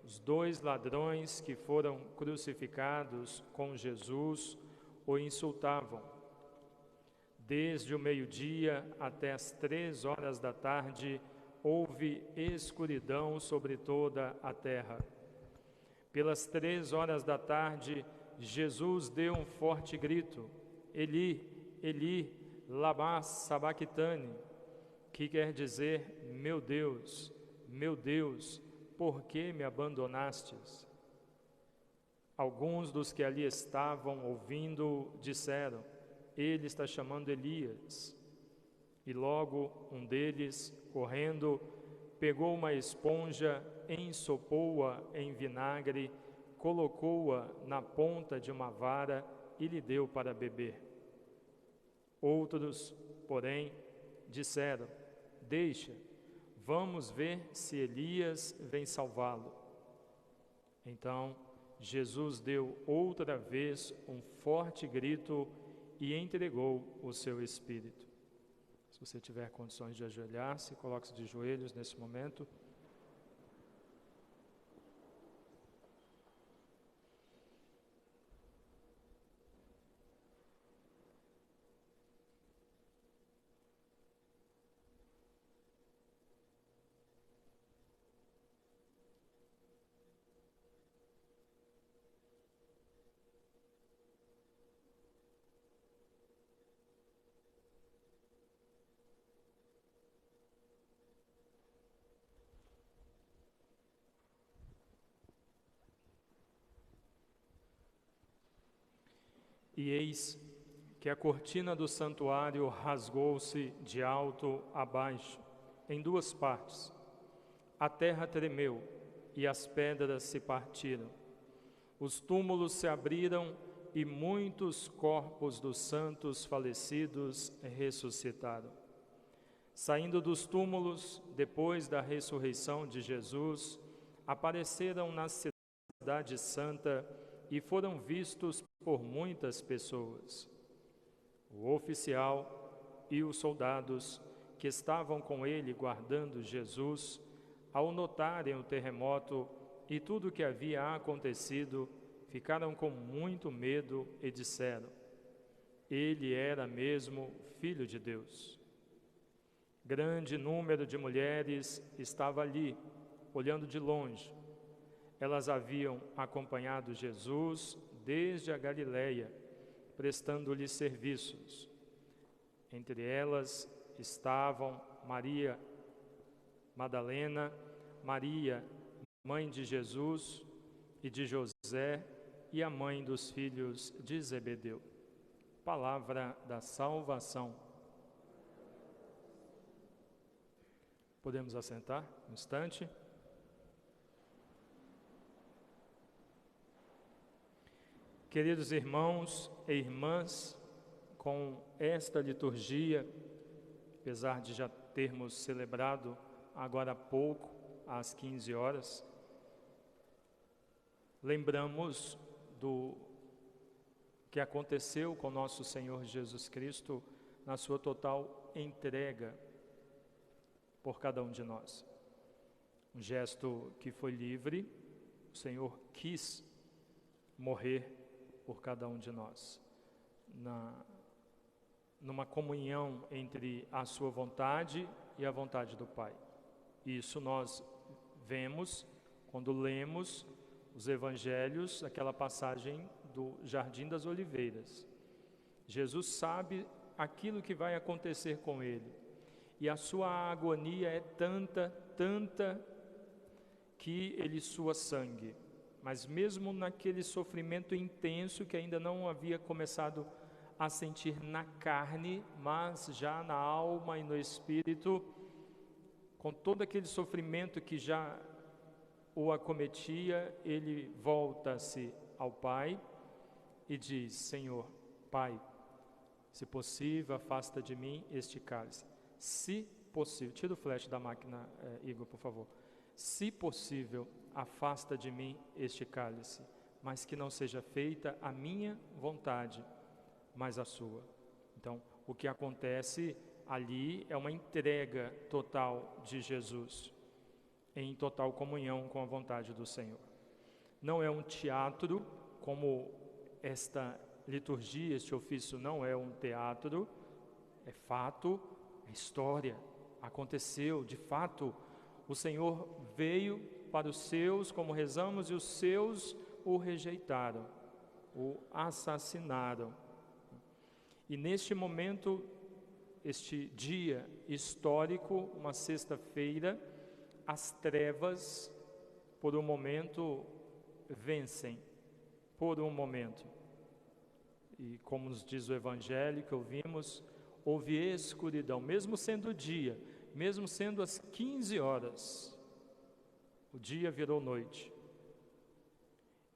os 2 ladrões que foram crucificados com Jesus o insultavam. Desde o meio-dia até as 3 horas da tarde, houve escuridão sobre toda a terra. Pelas 3 horas da tarde, Jesus deu um forte grito: Eli, Eli, lama sabachthani, que quer dizer: meu Deus, por que me abandonastes? Alguns dos que ali estavam ouvindo disseram: ele está chamando Elias. E logo um deles, correndo, pegou uma esponja, ensopou-a em vinagre, colocou-a na ponta de uma vara e lhe deu para beber. Outros, porém, disseram: deixa, vamos ver se Elias vem salvá-lo. Então Jesus deu outra vez um forte grito e entregou o seu espírito. Se você tiver condições de ajoelhar-se, coloque-se de joelhos nesse momento. E eis que a cortina do santuário rasgou-se de alto a baixo, em duas partes. A terra tremeu e as pedras se partiram. Os túmulos se abriram e muitos corpos dos santos falecidos ressuscitaram. Saindo dos túmulos, depois da ressurreição de Jesus, apareceram na cidade santa e foram vistos por muitas pessoas. O oficial e os soldados que estavam com ele guardando Jesus, ao notarem o terremoto e tudo o que havia acontecido, ficaram com muito medo e disseram: ele era mesmo Filho de Deus. Grande número de mulheres estava ali, olhando de longe. Elas haviam acompanhado Jesus desde a Galileia, prestando-lhe serviços. Entre elas estavam Maria Madalena, Maria, mãe de Jesus e de José, e a mãe dos filhos de Zebedeu. Palavra da salvação. Podemos assentar um instante? Queridos irmãos e irmãs, com esta liturgia, apesar de já termos celebrado agora há pouco, às 15 horas, lembramos do que aconteceu com nosso Senhor Jesus Cristo na sua total entrega por cada um de nós. Um gesto que foi livre, o Senhor quis morrer por cada um de nós, numa comunhão entre a sua vontade e a vontade do Pai. Isso nós vemos quando lemos os evangelhos, aquela passagem do Jardim das Oliveiras. Jesus sabe aquilo que vai acontecer com ele, e a sua agonia é tanta que ele sua sangue. Mas mesmo naquele sofrimento intenso que ainda não havia começado a sentir na carne, mas já na alma e no espírito, com todo aquele sofrimento que já o acometia, ele volta-se ao Pai e diz: Senhor, Pai, se possível, afasta de mim este cálice. Se possível, tira o flash da máquina, Igor, por favor. Se possível, afasta de mim este cálice, mas que não seja feita a minha vontade, mas a sua. Então, o que acontece ali é uma entrega total de Jesus, em total comunhão com a vontade do Senhor. Não é um teatro, como esta liturgia, este ofício não é um teatro, é fato, é história, aconteceu, de fato, o Senhor veio para os seus, como rezamos, e os seus o rejeitaram, o assassinaram. E neste momento, este dia histórico, uma sexta-feira, as trevas, por um momento, vencem, por um momento. E como nos diz o Evangelho que ouvimos, houve escuridão, mesmo sendo dia, mesmo sendo às 15 horas, o dia virou noite.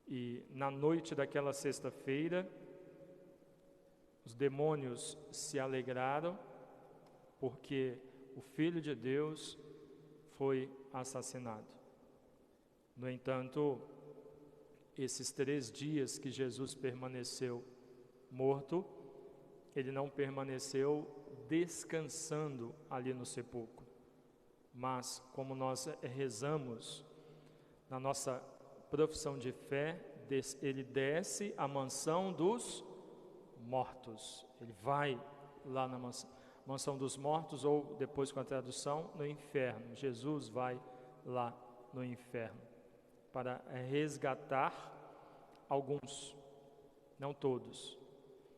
E na noite daquela sexta-feira, os demônios se alegraram, porque o Filho de Deus foi assassinado. No entanto, esses 3 dias que Jesus permaneceu morto, ele não permaneceu descansando ali no sepulcro, mas como nós rezamos na nossa profissão de fé, ele desce à mansão dos mortos. Ele vai lá na mansão dos mortos, ou depois com a tradução, no inferno. Jesus vai lá no inferno para resgatar alguns, não todos,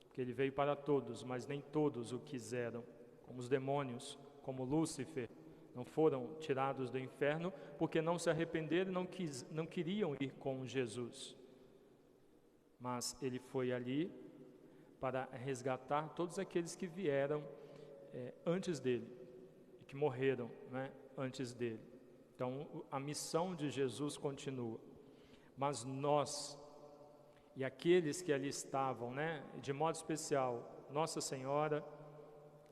porque ele veio para todos, mas nem todos o quiseram, como os demônios, como Lúcifer, não foram tirados do inferno porque não se arrependeram, não queriam ir com Jesus. Mas ele foi ali para resgatar todos aqueles que vieram antes dele e que morreram, né, antes dele. Então a missão de Jesus continua, mas nós e aqueles que ali estavam, né, de modo especial, Nossa Senhora,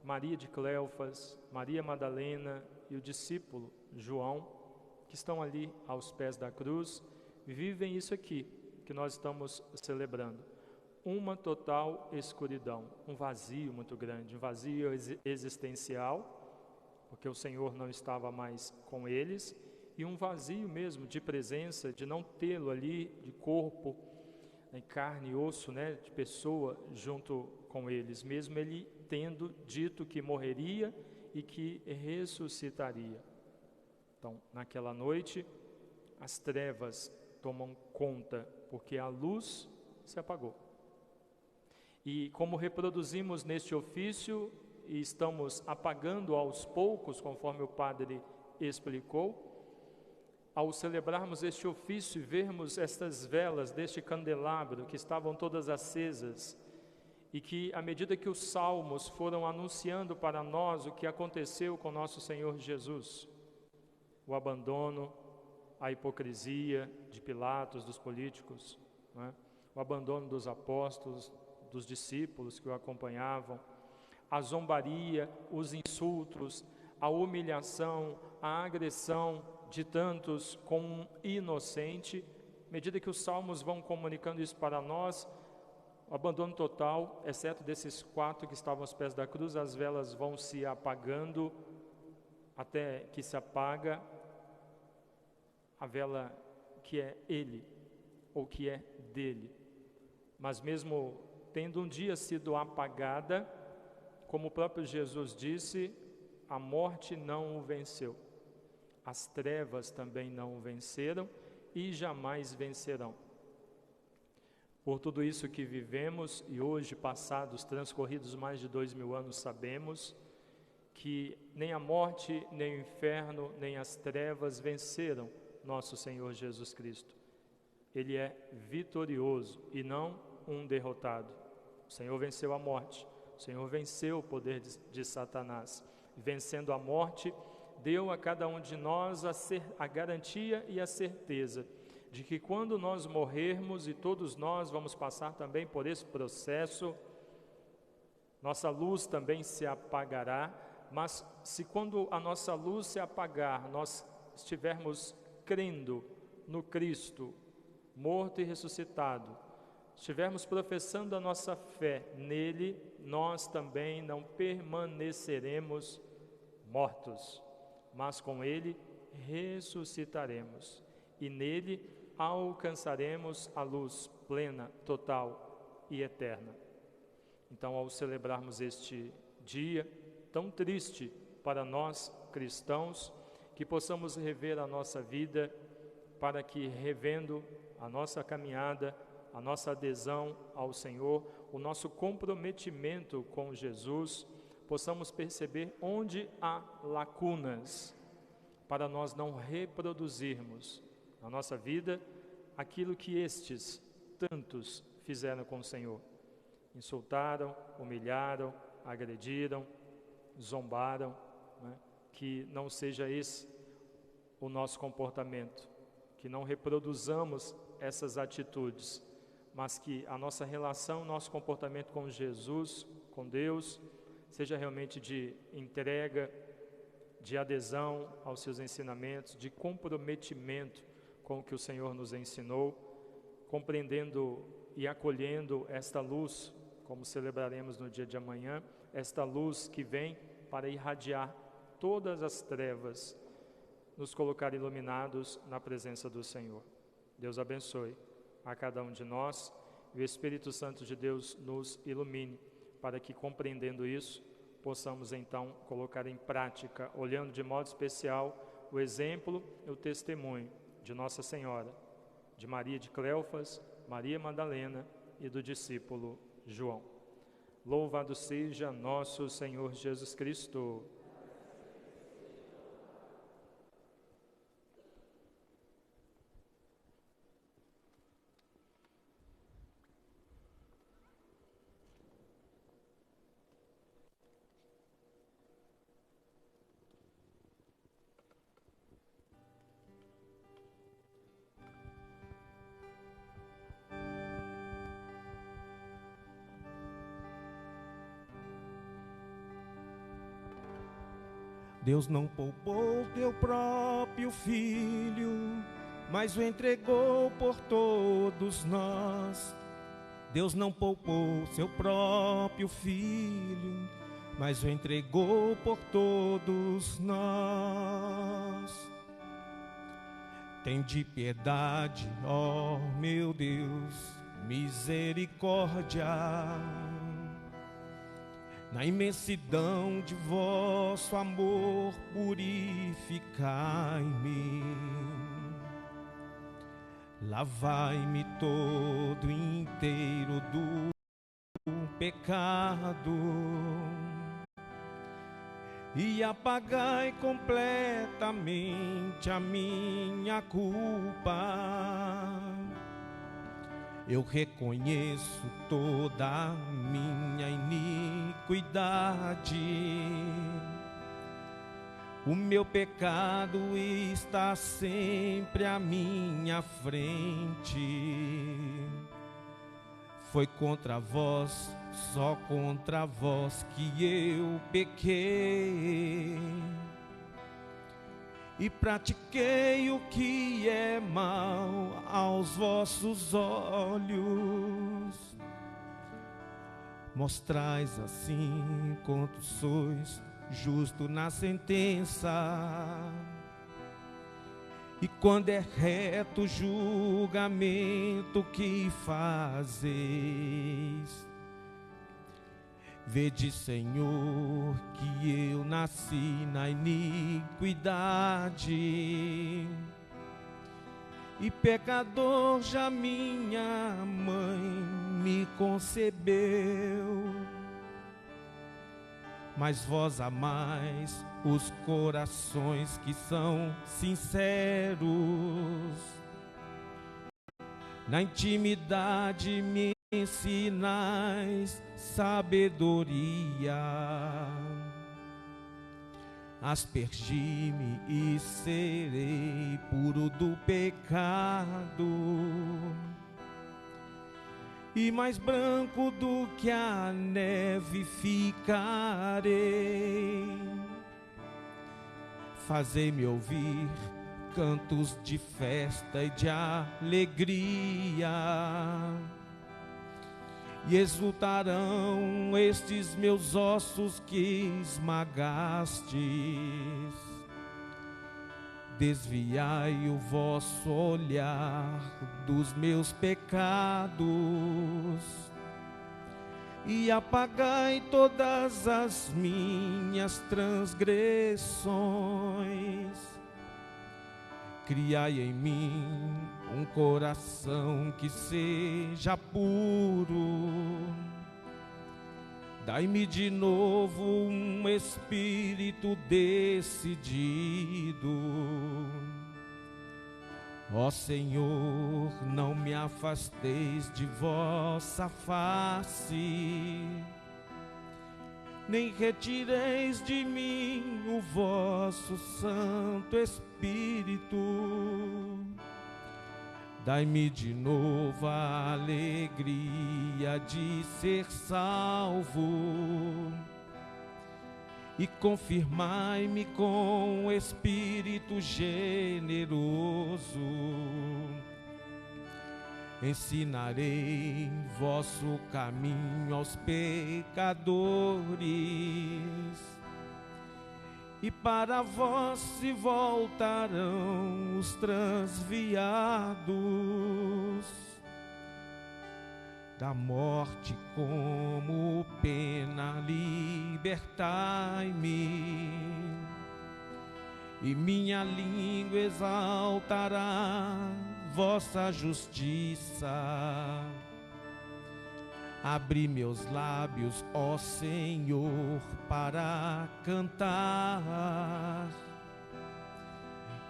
Maria de Cleofas, Maria Madalena e o discípulo João, que estão ali aos pés da cruz, vivem isso aqui que nós estamos celebrando. Uma total escuridão, um vazio muito grande, um vazio existencial, porque o Senhor não estava mais com eles, e um vazio mesmo de presença, de não tê-lo ali, de corpo, em carne e osso, né, de pessoa junto com eles, mesmo ele tendo dito que morreria e que ressuscitaria. Então, naquela noite, as trevas tomam conta, porque a luz se apagou. E como reproduzimos neste ofício, e estamos apagando aos poucos, conforme o padre explicou, ao celebrarmos este ofício e vermos estas velas deste candelabro que estavam todas acesas, e que à medida que os salmos foram anunciando para nós o que aconteceu com nosso Senhor Jesus, o abandono, a hipocrisia de Pilatos, dos políticos, não é? O abandono dos apóstolos, dos discípulos que o acompanhavam, a zombaria, os insultos, a humilhação, a agressão de tantos com um inocente. À medida que os salmos vão comunicando isso para nós, o abandono total, exceto desses 4 que estavam aos pés da cruz, as velas vão se apagando até que se apaga a vela que é ele, ou que é dele. Mas mesmo tendo um dia sido apagada, como o próprio Jesus disse, a morte não o venceu. As trevas também não o venceram e jamais vencerão. Por tudo isso que vivemos, e hoje, passados, transcorridos mais de 2000 anos, sabemos que nem a morte, nem o inferno, nem as trevas venceram nosso Senhor Jesus Cristo. Ele é vitorioso e não um derrotado. O Senhor venceu a morte, o Senhor venceu o poder de Satanás. Vencendo a morte, deu a cada um de nós a garantia e a certeza de que quando nós morrermos, e todos nós vamos passar também por esse processo, nossa luz também se apagará, mas se quando a nossa luz se apagar, nós estivermos crendo no Cristo, morto e ressuscitado, estivermos professando a nossa fé nele, nós também não permaneceremos mortos, mas com ele ressuscitaremos, e nele alcançaremos a luz plena, total e eterna. Então, ao celebrarmos este dia tão triste para nós cristãos, que possamos rever a nossa vida, para que, revendo a nossa caminhada, a nossa adesão ao Senhor, o nosso comprometimento com Jesus, possamos perceber onde há lacunas, para nós não reproduzirmos na nossa vida aquilo que estes tantos fizeram com o Senhor. Insultaram, humilharam, agrediram, zombaram, né? que não seja esse o nosso comportamento, que não reproduzamos essas atitudes, mas que a nossa relação, nosso comportamento com Jesus, com Deus, seja realmente de entrega, de adesão aos seus ensinamentos, de comprometimento com o que o Senhor nos ensinou, compreendendo e acolhendo esta luz, como celebraremos no dia de amanhã, esta luz que vem para irradiar todas as trevas, nos colocar iluminados na presença do Senhor. Deus abençoe a cada um de nós e o Espírito Santo de Deus nos ilumine, para que, compreendendo isso, possamos então colocar em prática, olhando de modo especial o exemplo e o testemunho de Nossa Senhora, de Maria de Cleofas, Maria Madalena e do discípulo João. Louvado seja nosso Senhor Jesus Cristo. Deus não poupou teu próprio filho, mas o entregou por todos nós. Deus não poupou seu próprio filho, mas o entregou por todos nós. Tende piedade, ó meu Deus, misericórdia. Na imensidão de vosso amor, purificai-me. Lavai-me todo inteiro do pecado e apagai completamente a minha culpa. Eu reconheço toda a minha iniquidade. O meu pecado está sempre à minha frente. Foi contra vós, só contra vós que eu pequei e pratiquei o que é mal aos vossos olhos. Mostrais assim quanto sois justo na sentença, e quando é reto o julgamento que fazeis. Vede, Senhor, que eu nasci na iniquidade, e pecador já minha mãe me concebeu. Mas vós amais os corações que são sinceros. Na intimidade me ensinais sabedoria. Aspergi-me e serei puro do pecado, e mais branco do que a neve ficarei. Fazei-me ouvir cantos de festa e de alegria, e exultarão estes meus ossos que esmagastes. Desviai o vosso olhar dos meus pecados e apagai todas as minhas transgressões. Criai em mim um coração que seja puro. Dai-me de novo um espírito decidido. Ó Senhor, não me afasteis de vossa face. nem retireis de mim o vosso Santo Espírito. Dai-me de novo a alegria de ser salvo e confirmai-me com o Espírito generoso. Ensinarei vosso caminho aos pecadores, e para vós se voltarão os transviados. Da morte como pena libertai-me, e minha língua exaltará vossa justiça. Abri meus lábios, ó Senhor, para cantar,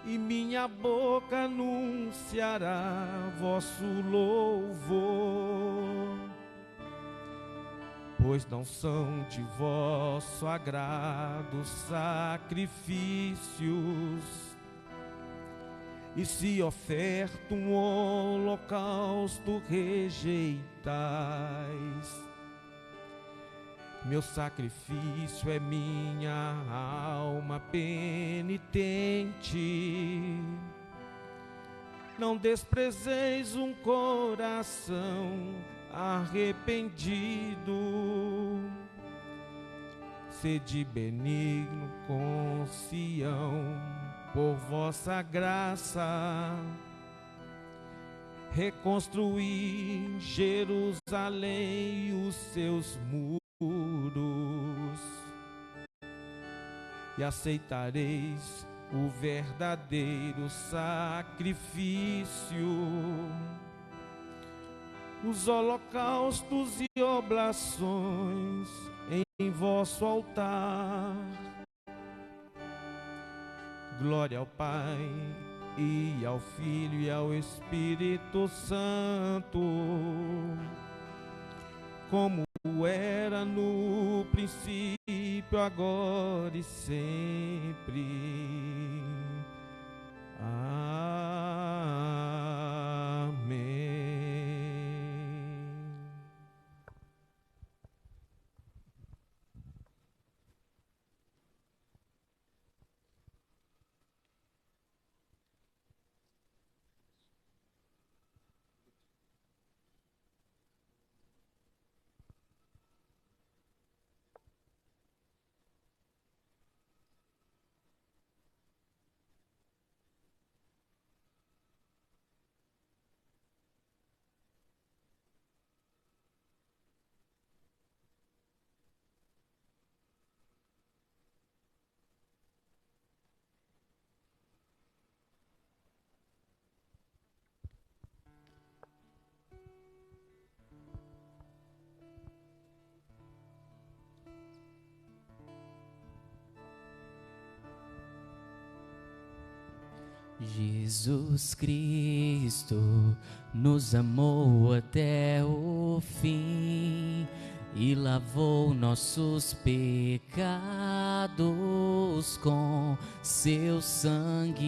e minha boca anunciará vosso louvor. Pois não são de vosso agrado sacrifícios, e se oferta um holocausto rejeitais. Meu sacrifício é minha alma penitente. Não desprezeis um coração arrependido. Sede benigno com Sião, por vossa graça. Reconstruí Jerusalém os seus muros, e aceitareis o verdadeiro sacrifício, os holocaustos e oblações em vosso altar. Glória ao Pai, e ao Filho, e ao Espírito Santo, como era no princípio, agora e sempre. Amém. Jesus Cristo nos amou até o fim e lavou nossos pecados com seu sangue.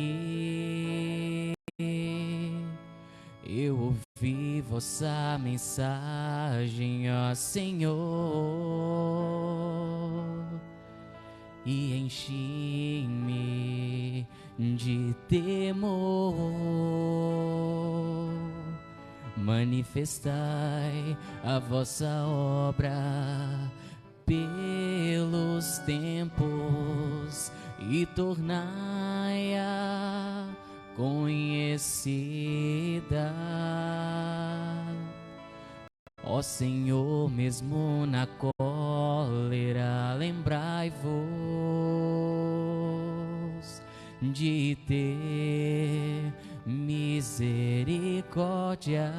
Eu ouvi vossa mensagem, ó Senhor, e enchi-me de temor. Manifestai a vossa obra pelos tempos e tornai-a conhecida. Ó Senhor, mesmo na cólera, lembrai-vos de ter misericórdia.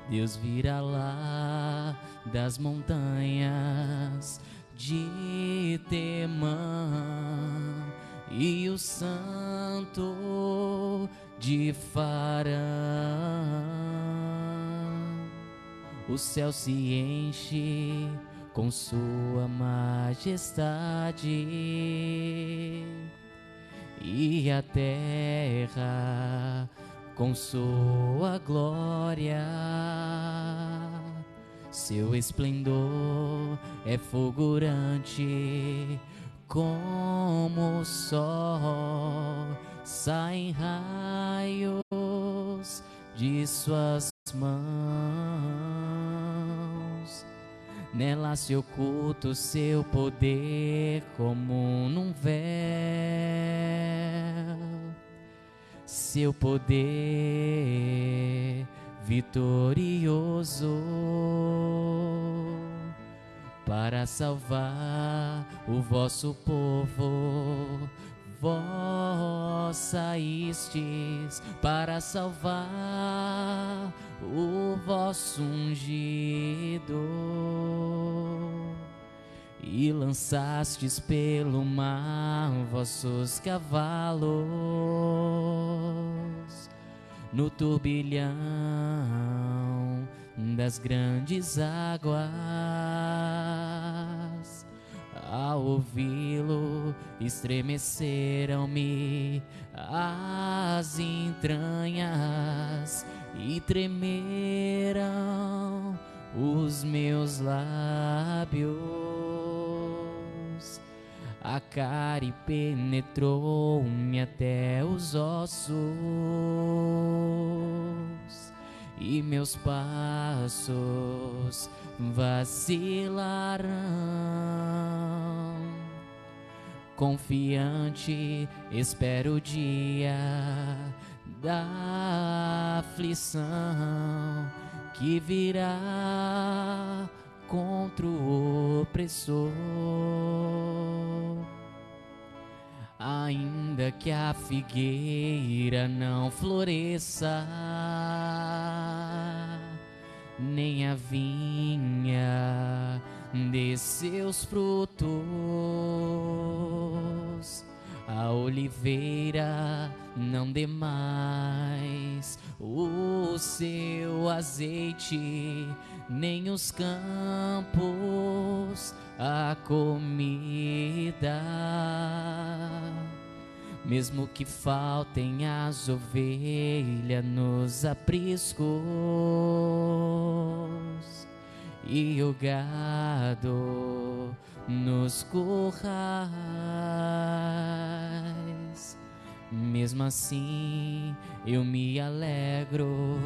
Deus virá lá das montanhas de Temã e o santo de Farã. O céu se enche com sua majestade, e a terra com sua glória. Seu esplendor é fulgurante como o sol, saem raios de suas mãos. Nela se oculta o seu poder como num véu. Seu poder vitorioso para salvar o vosso povo. Vós saístes para salvar o vosso ungido e lançastes pelo mar vossos cavalos no turbilhão das grandes águas. Ao ouvi-lo, estremeceram-me as entranhas e tremeram os meus lábios. A cárie penetrou-me até os ossos e meus passos vacilarão. Confiante espero o dia da aflição que virá contra o opressor. Ainda que a figueira não floresça, nem a vinha dê seus frutos, a oliveira não dê mais o seu azeite, nem os campos a comida. Mesmo que faltem as ovelhas nos apriscos e o gado nos currais, mesmo assim eu me alegro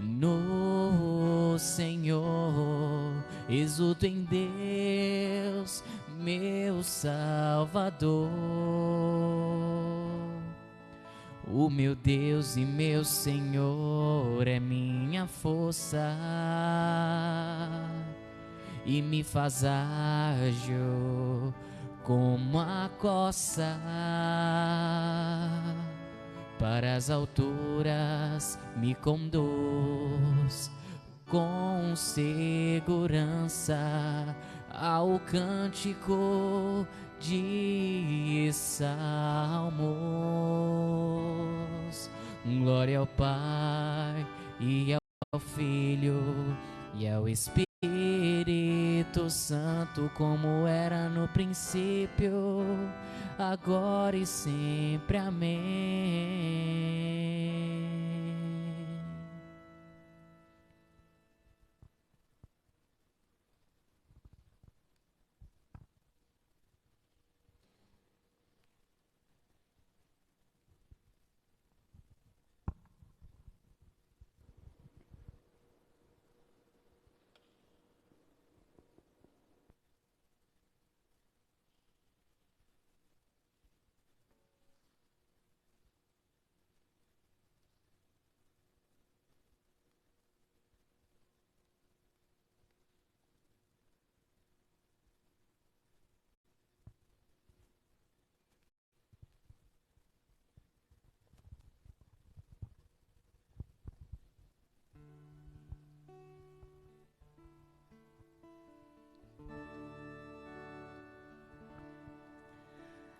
no Senhor, exulto em Deus, meu Salvador. O meu Deus e meu Senhor é minha força e me faz ágil como a coça. Para as alturas me conduz com segurança ao cântico de salmos. Glória ao Pai e ao Filho e ao Espírito Santo, como era no princípio, agora e sempre. Amém.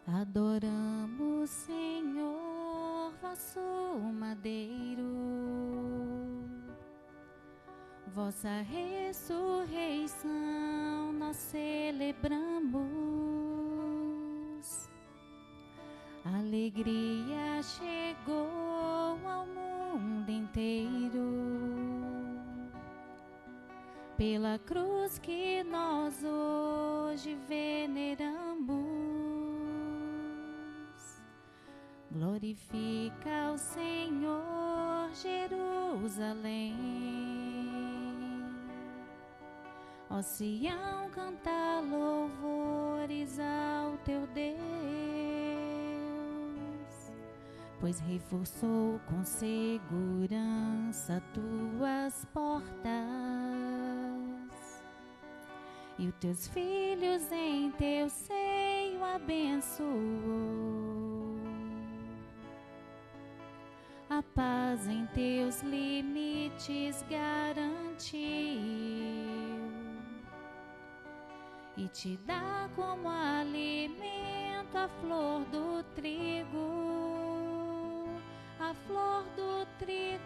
Adoramos, Senhor, vosso madeiro, vossa ressurreição nós nós celebramos. Alegria chegou ao mundo inteiro. Pela cruz que nós hoje veneramos, glorifica o Senhor, Jerusalém. Ó Sião, canta louvores ao teu Deus, pois reforçou com segurança tuas portas, e os teus filhos em teu seio abençoou. A paz em teus limites garantiu, e te dá como alimento a flor do trigo, a flor do trigo.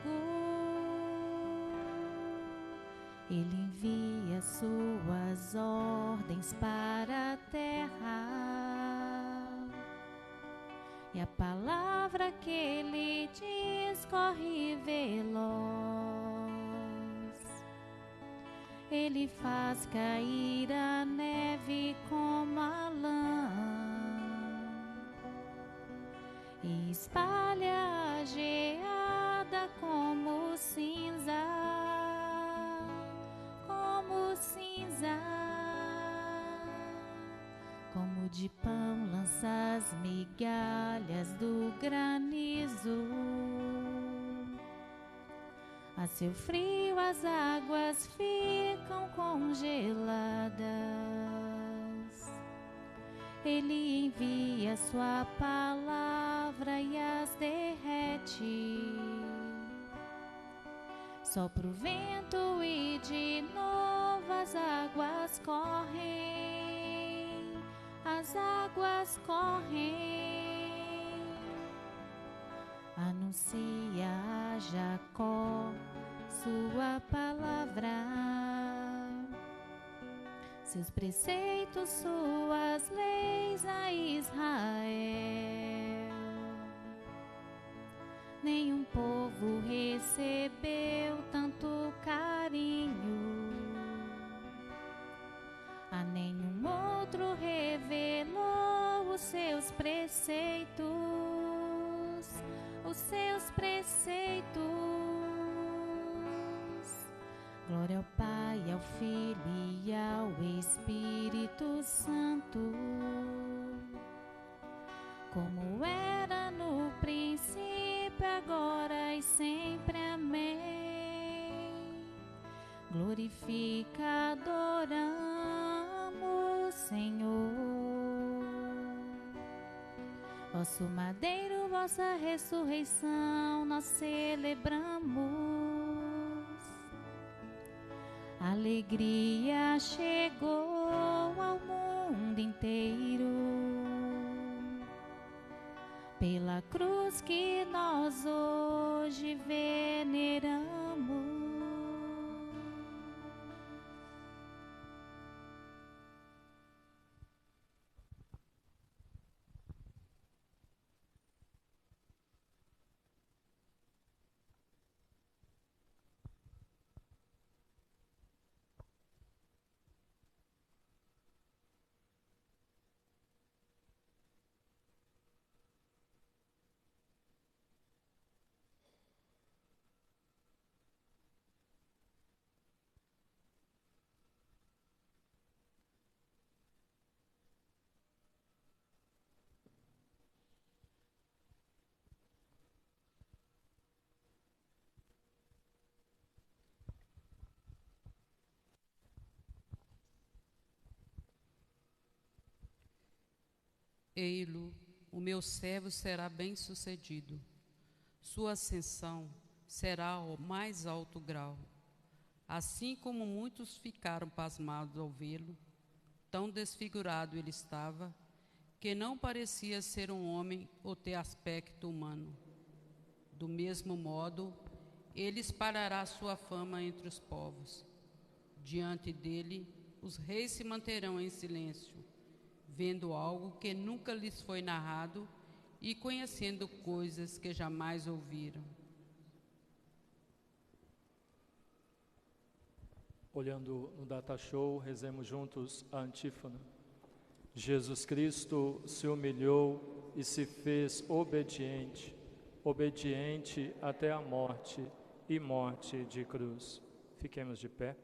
Ele envia suas ordens para a terra, e a palavra que ele diz corre veloz. Ele faz cair a neve como a lã, e espalha a geada como cinza, como cinza. Como de pão lança as migalhas do granizo, a seu frio as águas ficam congeladas. Ele envia sua palavra e as derrete. Sopra o vento e de novo as águas correm, as águas correm. Anuncia a Jacó sua palavra, seus preceitos, suas leis a Israel. Nenhum povo recebeu tanto carinho, a nenhum outro revelou os seus preceitos, os seus preceitos. Glória ao Pai, ao Filho e ao Espírito Santo, como era no princípio, agora e sempre. Amém. Glorifica, adoramos, Senhor. Vosso madeiro, vossa ressurreição nós celebramos. Alegria chegou ao mundo inteiro. Pela cruz que nós hoje veneramos. Ei-lo, o meu servo será bem-sucedido. Sua ascensão será ao mais alto grau. Assim como muitos ficaram pasmados ao vê-lo, tão desfigurado ele estava, que não parecia ser um homem ou ter aspecto humano. Do mesmo modo, ele espalhará sua fama entre os povos. Diante dele, os reis se manterão em silêncio, vendo algo que nunca lhes foi narrado e conhecendo coisas que jamais ouviram. Olhando no Data Show, rezemos juntos a antífona. Jesus Cristo se humilhou e se fez obediente, obediente até a morte e morte de cruz. Fiquemos de pé.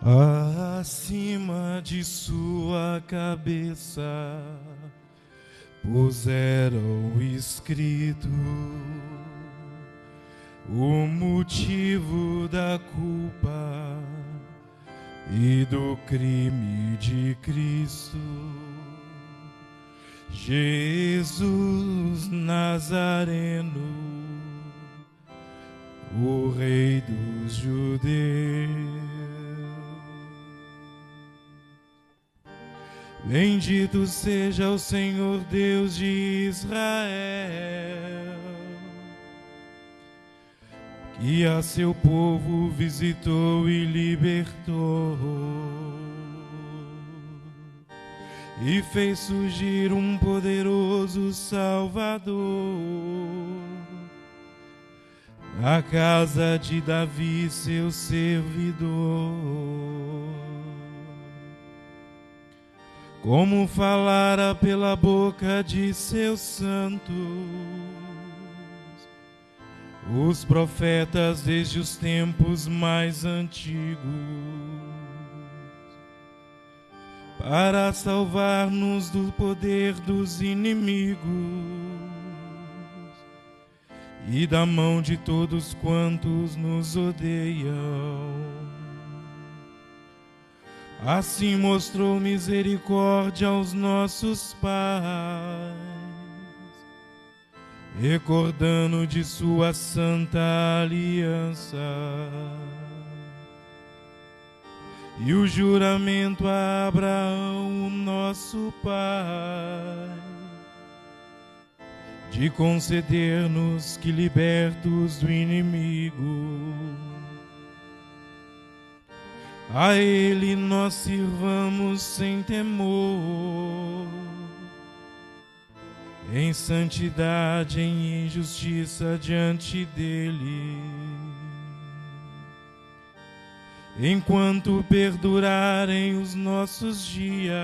Acima de sua cabeça puseram escrito o motivo da culpa e do crime de Cristo. Jesus Nazareno, o Rei dos Judeus. Bendito seja o Senhor Deus de Israel, que a seu povo visitou e libertou, e fez surgir um poderoso Salvador na casa de Davi, seu servidor. Como falara pela boca de seus santos, os profetas desde os tempos mais antigos, para salvar-nos do poder dos inimigos e da mão de todos quantos nos odeiam. Assim mostrou misericórdia aos nossos pais, recordando de sua santa aliança e o juramento a Abraão, nosso pai, de conceder-nos que, libertos do inimigo, a Ele nós sirvamos sem temor, em santidade, em justiça diante dEle. Enquanto perdurarem os nossos dias,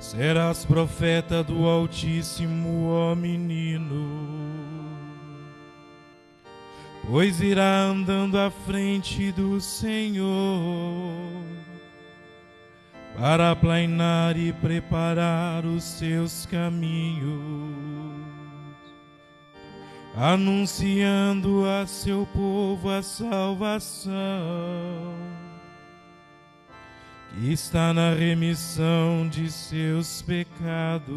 serás profeta do Altíssimo, ó menino, pois irá andando à frente do Senhor, para aplainar e preparar os seus caminhos, anunciando a seu povo a salvação, que está na remissão de seus pecados,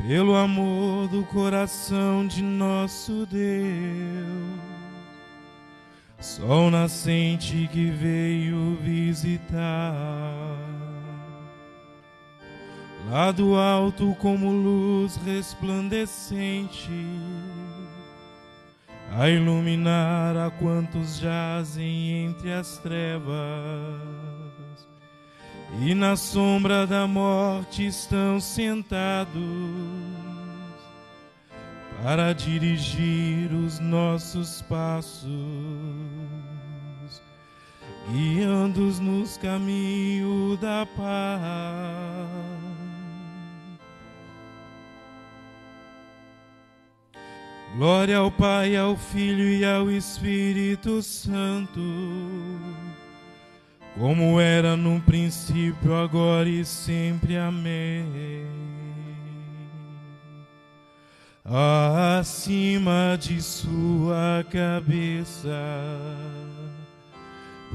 pelo amor do coração de nosso Deus, sol nascente que veio visitar, lá do alto como luz resplandecente, a iluminar a quantos jazem entre as trevas e na sombra da morte estão sentados, para dirigir os nossos passos, guiando-os nos caminhos da paz. Glória ao Pai, ao Filho e ao Espírito Santo, como era no princípio, agora e sempre. Amém. Acima de sua cabeça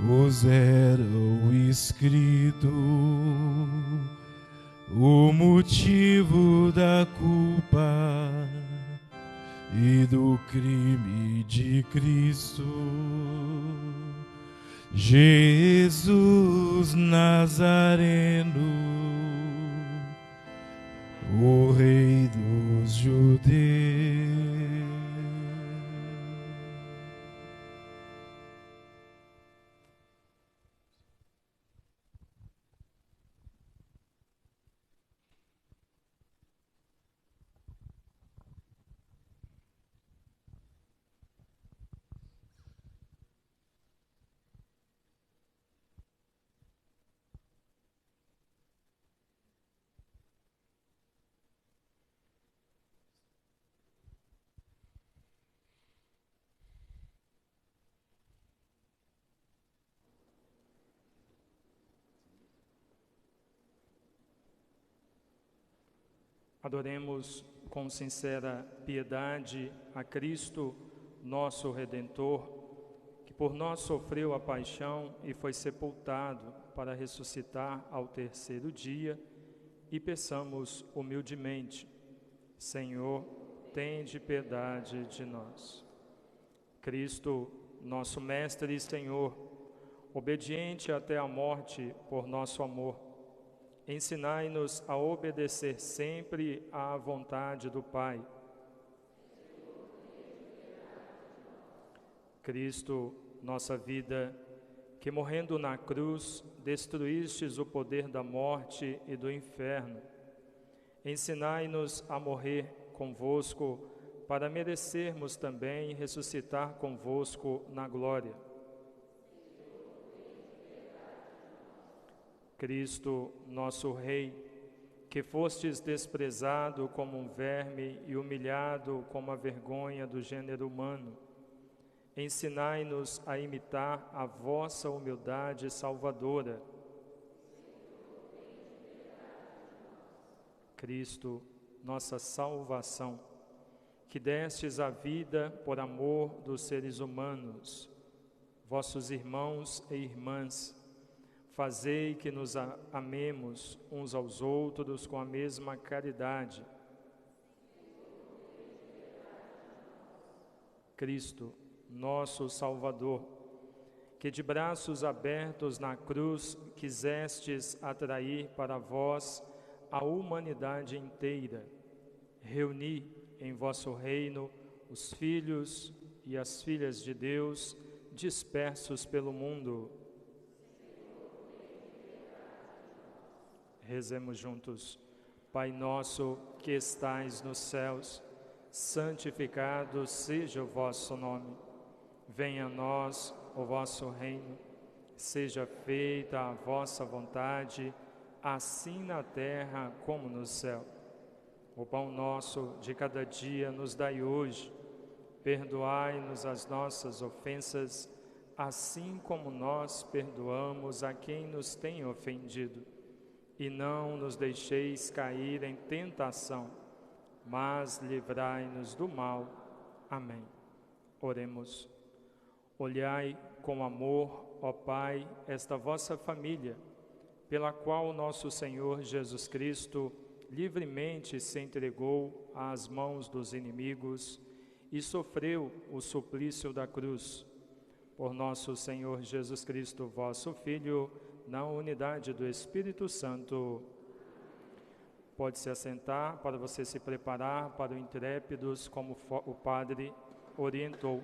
puseram escrito o motivo da culpa e do crime de Cristo. Jesus Nazareno, o Rei dos Judeus. Adoremos com sincera piedade a Cristo, nosso Redentor, que por nós sofreu a paixão e foi sepultado para ressuscitar ao terceiro dia, e peçamos humildemente: Senhor, tende piedade de nós. Cristo, nosso Mestre e Senhor, obediente até a morte por nosso amor, ensinai-nos a obedecer sempre à vontade do Pai. Cristo, nossa vida, que morrendo na cruz, destruístes o poder da morte e do inferno, ensinai-nos a morrer convosco, para merecermos também ressuscitar convosco na glória. Cristo, nosso Rei, que fostes desprezado como um verme e humilhado como a vergonha do gênero humano, ensinai-nos a imitar a vossa humildade salvadora. Cristo, nossa salvação, que destes a vida por amor dos seres humanos, vossos irmãos e irmãs, fazei que nos amemos uns aos outros com a mesma caridade. Cristo, nosso Salvador, que de braços abertos na cruz quisestes atrair para vós a humanidade inteira, reuni em vosso reino os filhos e as filhas de Deus dispersos pelo mundo. Rezemos juntos. Pai nosso que estais nos céus, santificado seja o vosso nome. Venha a nós o vosso reino. Seja feita a vossa vontade, assim na terra como no céu. O pão nosso de cada dia nos dai hoje. Perdoai-nos as nossas ofensas, assim como nós perdoamos a quem nos tem ofendido. E não nos deixeis cair em tentação, mas livrai-nos do mal. Amém. Oremos. Olhai com amor, ó Pai, esta vossa família, pela qual nosso Senhor Jesus Cristo livremente se entregou às mãos dos inimigos e sofreu o suplício da cruz. Por nosso Senhor Jesus Cristo, vosso Filho, na unidade do Espírito Santo. Pode se assentar para você se preparar para o Intrépidos, como o Padre orientou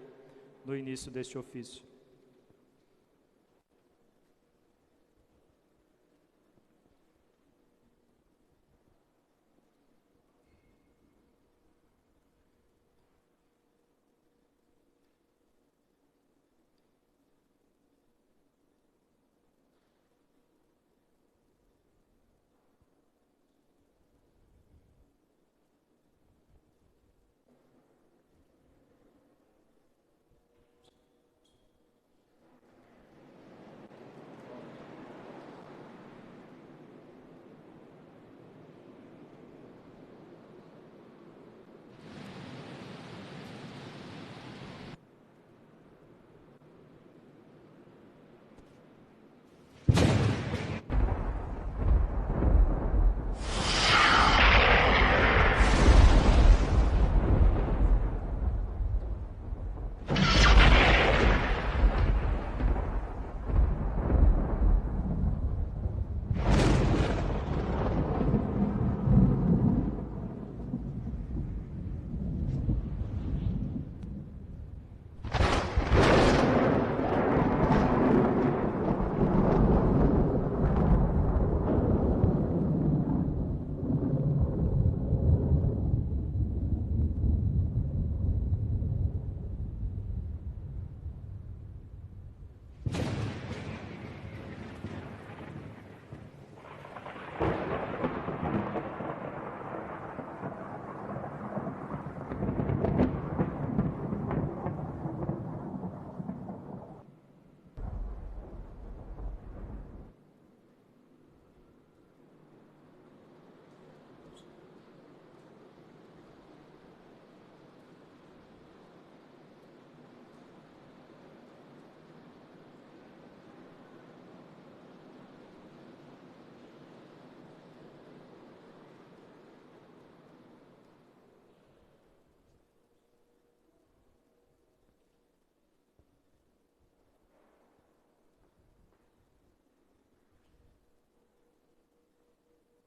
no início deste ofício.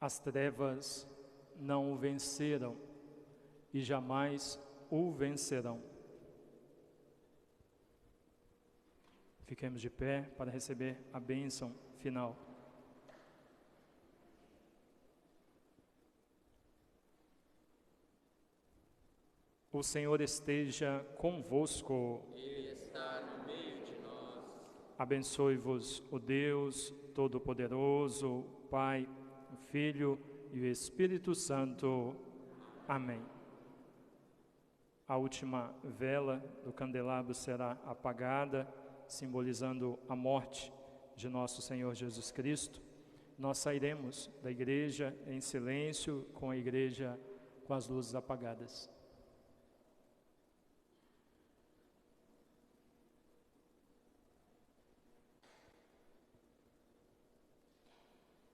As trevas não o venceram e jamais o vencerão. Fiquemos de pé para receber a bênção final. O Senhor esteja convosco. Ele está no meio de nós. Abençoe-vos o Deus Todo-Poderoso, Pai, o Filho e o Espírito Santo. Amém. A última vela do candelabro será apagada, simbolizando a morte de nosso Senhor Jesus Cristo. Nós sairemos da igreja em silêncio, com a igreja com as luzes apagadas.